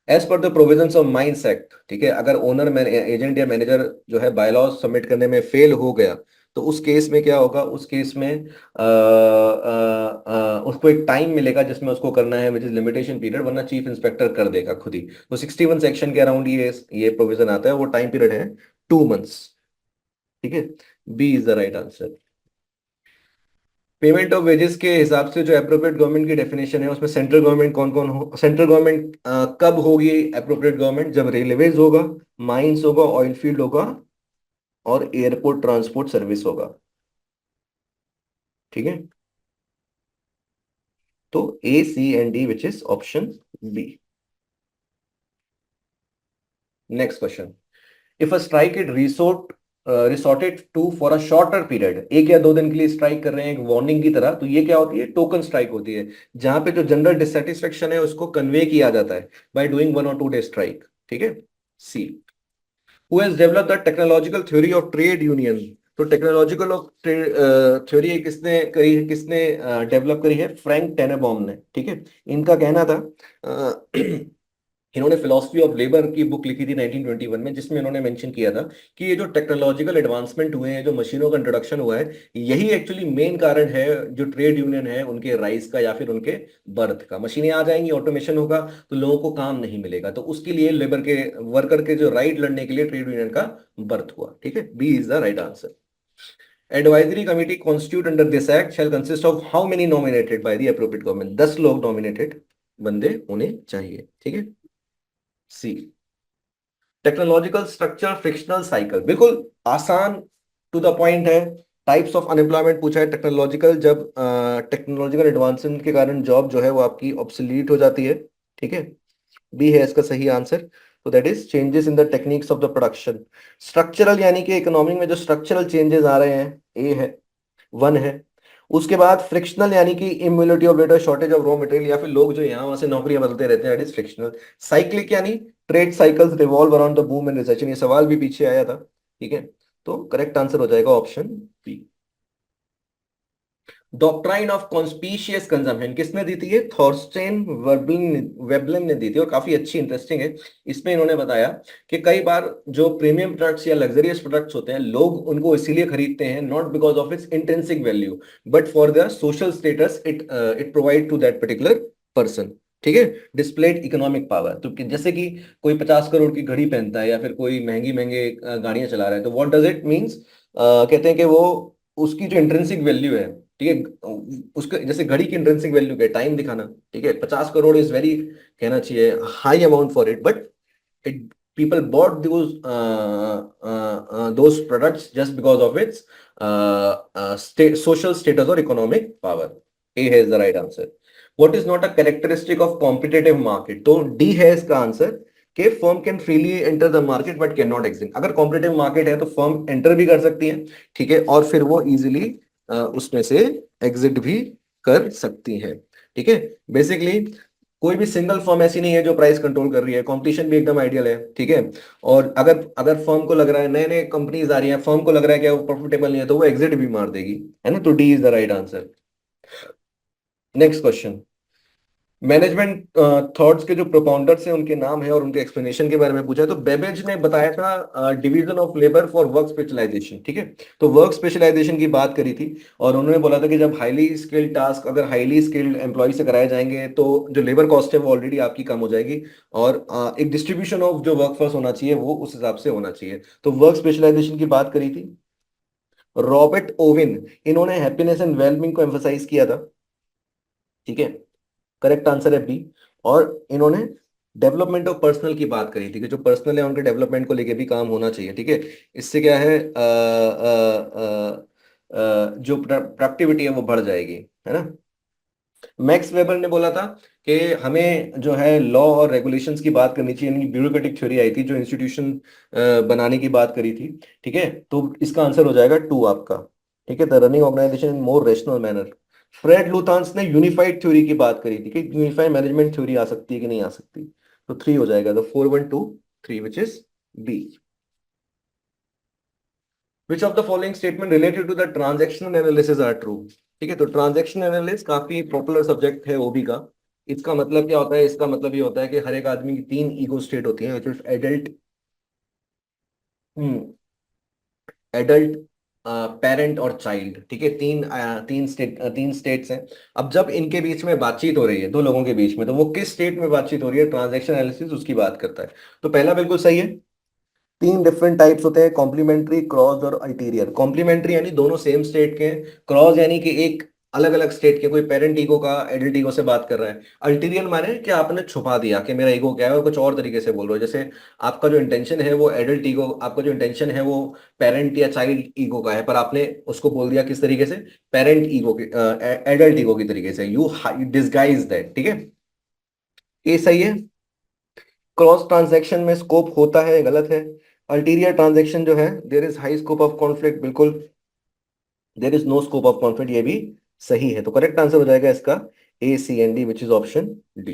एज पर the provisions of mines act. ठीक है, अगर ओनर एजेंट या मैनेजर जो है बायलॉज सबमिट करने में फेल हो गया तो उस केस में क्या होगा, उस केस में उसको एक टाइम मिलेगा जिसमें उसको करना है, विच इज लिमिटेशन पीरियड, वरना चीफ इंस्पेक्टर कर देगा खुद ही। तो 61 सेक्शन के अराउंड ये प्रोविजन आता है, वो टाइम पीरियड है 2 मंथ्स। ठीक है, B is the right answer. Payment of wages के हिसाब से जो अप्रोप्रिएट गवर्नमेंट की डेफिनेशन है उसमें सेंट्रल गवर्नमेंट कौन कौन हो, सेंट्रल गवर्नमेंट कब होगी अप्रोप्रिएट गवर्नमेंट, जब रेलवेज होगा, माइंस होगा, ऑयल फील्ड होगा और एयरपोर्ट ट्रांसपोर्ट सर्विस होगा। ठीक है, तो A C and D which is option B. Next question, if a strike it resorted to for a shorter period, 1 या 2 दिन के लिए स्ट्राइक कर रहे हैं एक वार्निंग की तरह, तो ये क्या होती है, टोकन स्ट्राइक होती है, जहां पे जो जनरल डिससेटिस्फेक्शन है उसको कन्वे किया जाता है by doing 1 or 2 day strike. ठीक है, C. Who has developed the technological theory of trade union. तो टेक्नोलॉजिकल ऑफ थ्योरी किसने करी है, किसने डेवलप करी है, फ्रैंक टेनेबॉम ने। ठीक है, इनका कहना था इन्होंने फिलोसफी ऑफ लेबर की बुक लिखी थी 1921 में, जिसमें इन्होंने मेंशन किया था कि ये जो टेक्नोलॉजिकल एडवांसमेंट हुए हैं, जो मशीनों का इंट्रोडक्शन हुआ है, यही एक्चुअली मेन कारण है जो ट्रेड यूनियन है उनके राइज का या फिर उनके बर्थ का। मशीनें आ जाएंगी, ऑटोमेशन होगा, तो लोगों को काम नहीं मिलेगा, तो उसके लिए लेबर के वर्कर के जो राइट लड़ने के लिए ट्रेड यूनियन का बर्थ हुआ। ठीक है, B is the right answer. Advisory committee constitute under this act shall consist of how many nominated by the appropriate government. 10 लोग नॉमिनेटेड बंदे होने चाहिए। ठीक है, C. Technological structure frictional cycle, बिल्कुल आसान टू द पॉइंट है। टाइप्स ऑफ अनएम्प्लॉयमेंट पूछा है, टेक्नोलॉजिकल, जब टेक्नोलॉजिकल एडवांसमेंट के कारण जॉब जो है वो आपकी ऑब्सोलीट हो जाती है। ठीक है, बी है इसका सही आंसर। तो that is changes in the techniques of the production. Structural यानी कि इकोनॉमी में जो स्ट्रक्चरल चेंजेस आ रहे हैं, ए है, 1 है। उसके बाद फ्रिक्शनल यानी कि immunity of labour, shortage of raw material, या फिर लोग जो यहाँ वहां से नौकरियां बदलते रहते हैं, दैट इज फ्रिक्शनल। साइक्लिक यानी trade cycles revolve around the boom and recession. ये सवाल भी पीछे आया था। ठीक है, तो करेक्ट आंसर हो जाएगा option B. Doctrine of conspicuous consumption किसने दी थी, ये थॉर्स्टेन वेबलिन ने दी थी, और काफी अच्छी इंटरेस्टिंग है। इसमें इन्होंने बताया कि कई बार जो प्रीमियम प्रोडक्ट्स या लग्जरियस प्रोडक्ट्स होते हैं, लोग उनको इसीलिए खरीदते हैं, not because of its intrinsic value but for the social status it provide to that particular person. ठीक है, डिस्प्लेड इकोनॉमिक पावर। तो जैसे कि कोई 50 करोड़ की घड़ी पहनता है या फिर कोई महंगी महंगे गाड़ियां चला रहा है, तो व्हाट डज इट मीन्स, कहते हैं कि वो उसकी जो इंट्रिंसिक वैल्यू है, ठीक है, उसके जैसे घड़ी की इंट्रिंसिक वैल्यू क्या, टाइम दिखाना। ठीक है, 50 करोड़ इज वेरी, कहना चाहिए, high amount for it, but it people bought those products just because of its social status or economic power. A is the right answer. What is not a characteristic of competitive market? तो D है इसका आंसर कि firm can freely enter the market but can not exit. अगर कॉम्पिटेटिव मार्केट है तो फर्म एंटर भी कर सकती है, ठीक है, और फिर वो इजिली उसमें से एग्जिट भी कर सकती है। ठीक है, बेसिकली कोई भी सिंगल फर्म ऐसी नहीं है जो प्राइस कंट्रोल कर रही है, कंपटीशन भी एकदम आइडियल है। ठीक है, और अगर अगर फर्म को लग रहा है, नए नए कंपनीज आ रही हैं, फर्म को लग रहा है कि वो प्रॉफिटेबल नहीं है, तो वो एग्जिट भी मार देगी, है ना। तो D is the right answer. Next question, management thoughts के जो प्रोपाउंडर्स हैं उनके नाम है और उनके एक्सप्लेनेशन के बारे में पूछा है। तो बेबेज ने बताया था division of labour for work specialisation, ठीक है। तो वर्क स्पेशलाइजेशन की बात करी थी और उन्होंने बोला था कि जब हाईली स्किल्ड टास्क अगर हाईली स्किल्ड एम्प्लॉय से कराए जाएंगे तो जो लेबर कॉस्ट है वो ऑलरेडी आपकी कम हो जाएगी और एक डिस्ट्रीब्यूशन ऑफ जो वर्कफोर्स होना चाहिए वो उस हिसाब से होना चाहिए। तो वर्क स्पेशलाइजेशन की बात करी थी। रॉबर्ट ओविन, इन्होंने हैप्पीनेस एंड वेलबींग को एम्फोसाइज किया था, ठीक है। करेक्ट आंसर है बी। और इन्होंने डेवलपमेंट ऑफ पर्सनल की बात करी थी कि जो पर्सनल है उनके डेवलपमेंट को लेके भी काम होना चाहिए, ठीक है। इससे क्या है जो प्रोडक्टिविटी है वो बढ़ जाएगी, है ना। मैक्स वेबर ने बोला था कि हमें जो है लॉ और रेगुलेशंस की बात करनी चाहिए, यानी ब्यूरोक्रेटिक थ्योरी आई थी जो इंस्टीट्यूशन बनाने की बात करी थी, ठीक है। तो इसका आंसर हो जाएगा टू आपका, ठीक है। The running organisation in more rational manner. Fred Luthans ने यूनिफाइड थ्योरी की बात करी थी कि यूनिफाइड मैनेजमेंट थ्योरी आ सकती है कि नहीं आ सकती। तो थ्री हो जाएगा, the 4 1 2 3 which is B. Which of the following statement related to the transactional analysis are true. ठीक है, तो ट्रांजैक्शन एनालिसिस काफी पॉपुलर सब्जेक्ट है ओबी का। इसका मतलब क्या होता है, इसका मतलब ये होता है कि हर एक आदमी की तीन ईगो स्टेट होती है, which is adult, adult, parent और चाइल्ड, ठीक है। तीन स्टेट्स हैं। अब जब इनके बीच में बातचीत हो रही है दो लोगों के बीच में, तो वो किस स्टेट में बातचीत हो रही है, ट्रांजैक्शन एनालिसिस उसकी बात करता है। तो पहला बिल्कुल सही है। तीन डिफरेंट टाइप्स होते हैं, कॉम्प्लीमेंट्री, क्रॉस और अल्टीरियर। कॉम्प्लीमेंट्री यानी दोनों सेम स्टेट के हैं, क्रॉस यानी कि एक अलग अलग स्टेट के, कोई पेरेंट ईगो का एडल्ट ईगो से बात कर रहा है। अल्टीरियर माने कि आपने छुपा दिया कि मेरा ईगो क्या है और कुछ और तरीके से बोल रहे हो। जैसे आपका जो इंटेंशन है वो एडल्ट ईगो, आपका जो इंटेंशन है वो पेरेंट या चाइल्ड ईगो का है, पर आपने उसको बोल दिया किस तरीके से, पेरेंट ईगो के, एडल्ट ईगो की तरीके से। यू डिस्गाइज दैट, ठीक है। ये सही है। क्रॉस ट्रांजैक्शन में स्कोप होता है, गलत है। अल्टीरियर ट्रांजैक्शन जो है, there is high scope of conflict, बिल्कुल। There is no scope of conflict, ये भी सही है। तो करेक्ट आंसर हो जाएगा इसका A C and D, which is option D.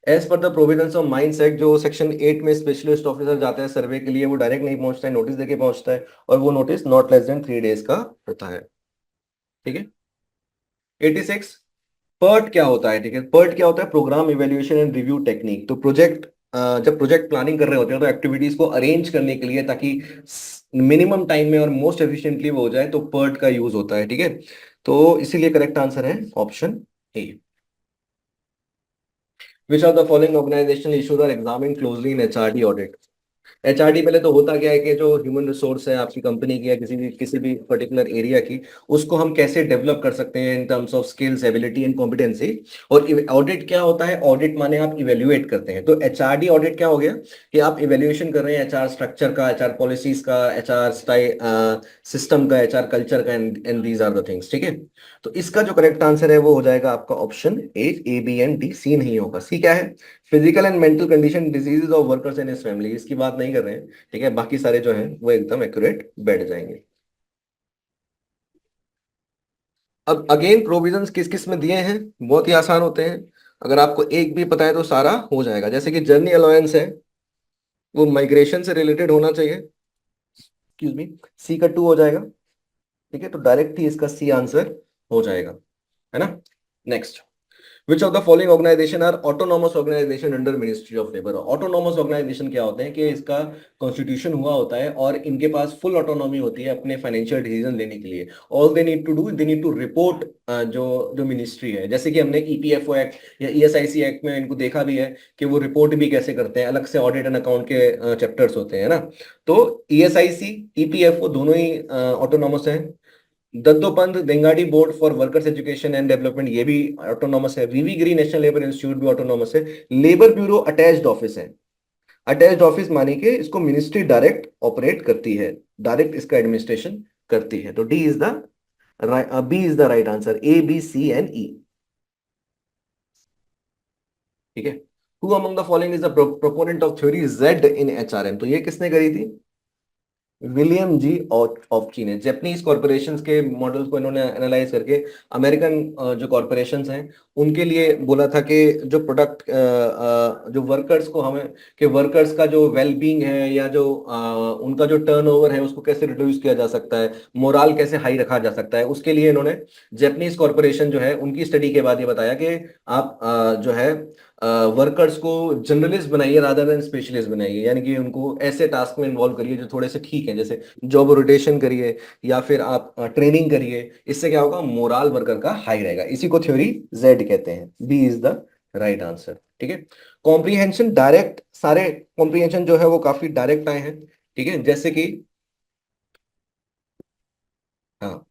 As पर the provisions of mines act, जो सेक्शन 8 में स्पेशलिस्ट ऑफिसर जाता है सर्वे के लिए, वो डायरेक्ट नहीं पहुंचता है, नोटिस देके पहुंचता है, और वो notice not less than 3 days का होता है, ठीक है। 86, पर्ट क्या होता है, ठीक है। पर्ट क्या होता है, programme evaluation and review technique. तो प्रोजेक्ट, जब प्रोजेक्ट प्लानिंग कर रहे होते हैं तो एक्टिविटीज को अरेंज करने के लिए, ताकि मिनिमम टाइम में और मोस्ट एफिशिएंटली वो हो जाए, तो पर्ट का यूज होता है, ठीक है। तो इसीलिए करेक्ट आंसर है option A. Which of the following organisation issues are examine closely in HRD audit. HRD पहले तो होता क्या है कि जो ह्यूमन रिसोर्स है आपकी कंपनी की या किसी भी पर्टिकुलर एरिया की, उसको हम कैसे डेवलप कर सकते हैं इन terms of skills, ability and competency. और ऑडिट क्या होता है, ऑडिट माने आप इवेल्युएट करते हैं। तो एचआरडी ऑडिट क्या हो गया कि आप इवेल्युएशन कर रहे हैं एचआर स्ट्रक्चर का, एचआर पॉलिसीज का, एचआर स्टाइल सिस्टम का, एचआर कल्चर का, and these are the things, ठीक है। तो इसका जो करेक्ट आंसर है वो हो जाएगा आपका option A B and D, C नहीं होगा। सी क्या है, physical and mental condition diseases of workers and his family, इसकी बात नहीं कर रहे हैं, ठीक है। बाकी सारे जो हैं वो एकदम एक्यूरेट बैठ जाएंगे। अब अगेन प्रोविजंस किस किस में दिए हैं, बहुत ही आसान होते हैं। अगर आपको एक भी पता है तो सारा हो जाएगा। जैसे कि जर्नी अलाउंस है, वो माइग्रेशन से रिलेटेड होना चाहिए, एक्सक्यूज मी, सी का 2 हो जाएगा, ठीक है। तो डायरेक्ट ही इसका सी आंसर हो जाएगा, है ना। Next, which of the following organisation are autonomous organisation under ministry of labour. Autonomous organisation क्या होते हैं कि इसका कॉन्स्टिट्यूशन हुआ होता है और इनके पास फुल ऑटोनॉमी होती है अपने फाइनेंशियल डिसीजन लेने के लिए। All they need to do, they need to report जो जो मिनिस्ट्री है। जैसे कि हमने ईपीएफओ एक्ट या ईएसआईसी एक्ट में इनको देखा भी है कि वो रिपोर्ट भी कैसे करते हैं, अलग से ऑडिट एंड अकाउंट के चैप्टर्स होते हैं ना। तो ईएसआईसी, ईपीएफओ दोनों ही ऑटोनॉमस हैं। Dattopant Thengadi board for workers education and development, ये भी ऑटोनॉमस है। V V Giri national labour institute भी ऑटोनॉमस है। लेबर ब्यूरो अटैच्ड ऑफिस है। अटैच्ड ऑफिस माने कि इसको मिनिस्ट्री डायरेक्ट ऑपरेट करती है, डायरेक्ट इसका एडमिनिस्ट्रेशन करती है। तो D is the B is the right answer, A B C and E, ठीक है। Who among the following is the proponent of theory Z in HRM, तो ये किसने करी थी, विलियम जी ऑफ चीन है। जापानीज कॉरपोरेशंस के मॉडल्स को इन्होंने एनालाइज करके अमेरिकन जो कॉरपोरेशंस हैं उनके लिए बोला था कि जो प्रोडक्ट जो वर्कर्स को हमें कि वर्कर्स का जो वेलबींग है या जो उनका जो टर्नओवर है उसको कैसे रिड्यूस किया जा सकता है, मोराल कैसे हाई रखा जा सकता है, उसके लिए इन्होंने जापानीज कॉरपोरेशन जो है उनकी स्टडी के बाद ये बताया कि आप जो है वर्कर्स को जनरलिस्ट बनाइए रादर देन स्पेशलिस्ट बनाइए, यानी कि उनको ऐसे टास्क में इन्वॉल्व करिए जो थोड़े से ठीक है, जैसे जॉब रोटेशन करिए या फिर आप ट्रेनिंग करिए। इससे क्या होगा, मोराल वर्कर का हाई रहेगा। इसी को थ्योरी जेड कहते हैं। B is the right answer. ठीक है। कॉम्प्रीहेंशन डायरेक्ट, सारे कॉम्प्रीहेंशन जो है वो काफी डायरेक्ट आए हैं। ठीक है, जैसे कि हाँ,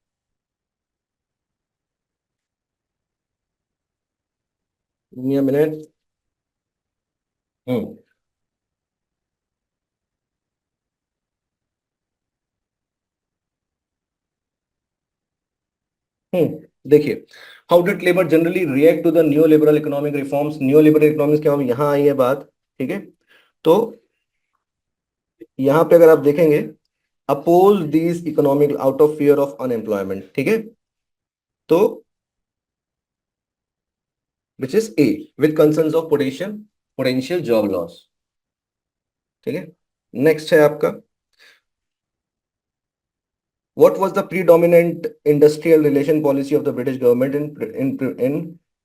मिनट। हम्म देखिए, how did labour generally react to the new liberal economic reforms. New liberal economics के हम यहाँ आई है बात। ठीक है, तो यहाँ पे अगर आप देखेंगे, oppose these economic out of fear of unemployment. ठीक है, तो which is A, with concerns of potential potential job loss. ठीक है, नेक्स्ट है आपका, what was the predominant industrial relation policy of the British government in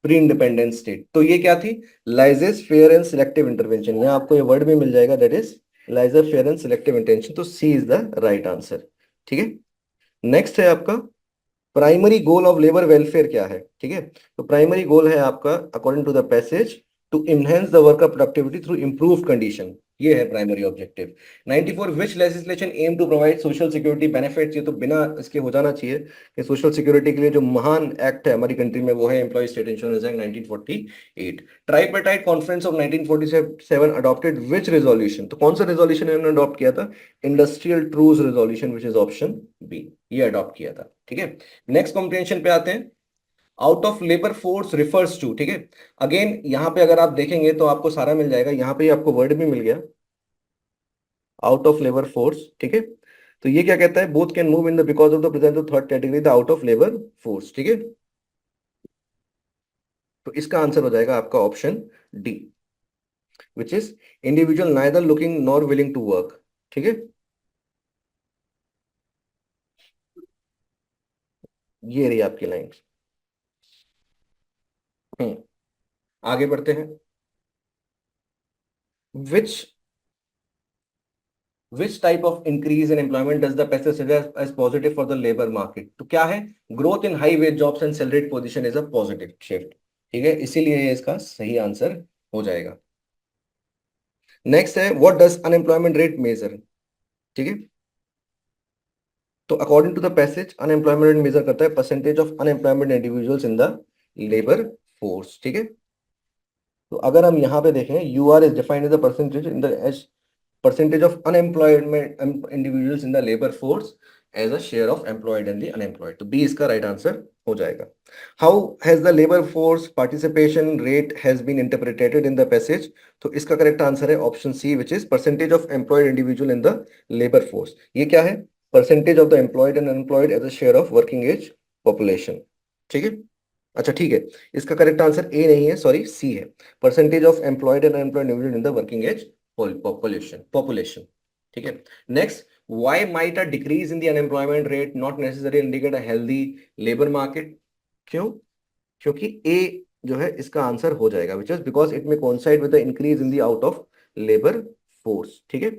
pre-independent state। तो ये क्या थी, laissez faire and selective intervention. यहाँ आपको ये वर्ड भी मिल जाएगा, that is laissez faire and selective intervention. तो C is the right answer. ठीक है, नेक्स्ट है आपका, primary goal of labour welfare क्या है। ठीक है, तो प्राइमरी गोल है आपका according to the passage to enhance the worker productivity through improve condition. ये है primary objective. 94 which legislation aim to provide social security benefits. ये तो बिना इसके हो जाना चाहिए कि सोशल सिक्योरिटी के लिए जो महान एक्ट है हमारी कंट्री में वो है employ state insurance act 1948। Tripartite conference of 1947 adopted which resolution. तो कौन सा रेजोल्यूशन इन्होंने अडॉप्ट किया था, industrial truce resolution, which is option B, ये अडॉप्ट किया था। ठीक है, नेक्स्ट कॉम्प्रिहेंशन पे आते हैं, out of labour force refers to. ठीक है, अगेन यहाँ पे अगर आप देखेंगे तो आपको सारा मिल जाएगा, यहाँ पे आपको वर्ड भी मिल गया, आउट ऑफ लेबर फोर्स। ठीक है, तो ये क्या कहता है, both can move in the because of the presence of third category the out of labour force. ठीक है, तो इसका आंसर हो जाएगा आपका option D, which is individual neither looking nor willing to work. ठीक है, ये रही आपकी लाइन। हम्म आगे बढ़ते हैं, विच Which type of increase in employment does the PESA suggest as positive for the labor market? तो क्या है, growth in high wage jobs and salaried position is a positive shift। ठीक है, इसीलिए ये इसका सही आंसर हो जाएगा। नेक्स्ट है, what does unemployment rate measure. ठीक है, तो according to the passage unemployment rate measure करता है percentage of unemployment individuals in the labour force. ठीक है, तो अगर हम यहाँ पे देखें, U R is defined as the percentage in the percentage of unemployment individuals in the labor force as a share of employed and the unemployed। तो B इसका राइट आंसर हो जाएगा। How has the labor force participation rate has been interpreted in the passage। तो इसका करेक्ट आंसर है option C, which is percentage of employed individual in the labor force। ये क्या है, percentage of the employed and unemployed as a share of working age population। ठीक है, अच्छा ठीक है, इसका करेक्ट आंसर ए नहीं है, सॉरी सी है, percentage of employed and unemployed individual in the working age population। ठीक है, नेक्स्ट, why might a decrease in the unemployment rate not necessarily indicate a healthy labor market। क्यों, क्योंकि ए जो है इसका आंसर हो जाएगा, which is because it may coincide with the increase in the out of labor force। ठीक है,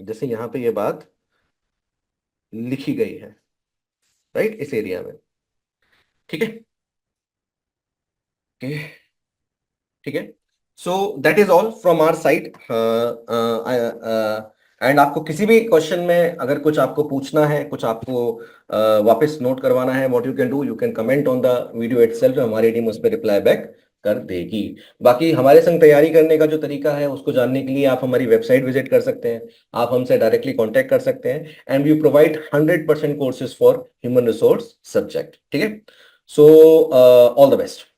जैसे यहाँ पे ये बात लिखी गई है, राइट, इस एरिया में। ठीक है, ठीक है, so that is all from our side. And आपको किसी भी क्वेश्चन में अगर कुछ आपको पूछना है, कुछ आपको वापस नोट करवाना है, what you can do, you can comment on the video itself, हमारी टीम उस पर रिप्लाई बैक कर देगी। बाकी हमारे संग तैयारी करने का जो तरीका है उसको जानने के लिए आप हमारी वेबसाइट विजिट कर सकते हैं, आप हमसे डायरेक्टली कांटेक्ट कर सकते हैं, and we provide 100% courses for human resource subject. ठीक है, सो ऑल द बेस्ट।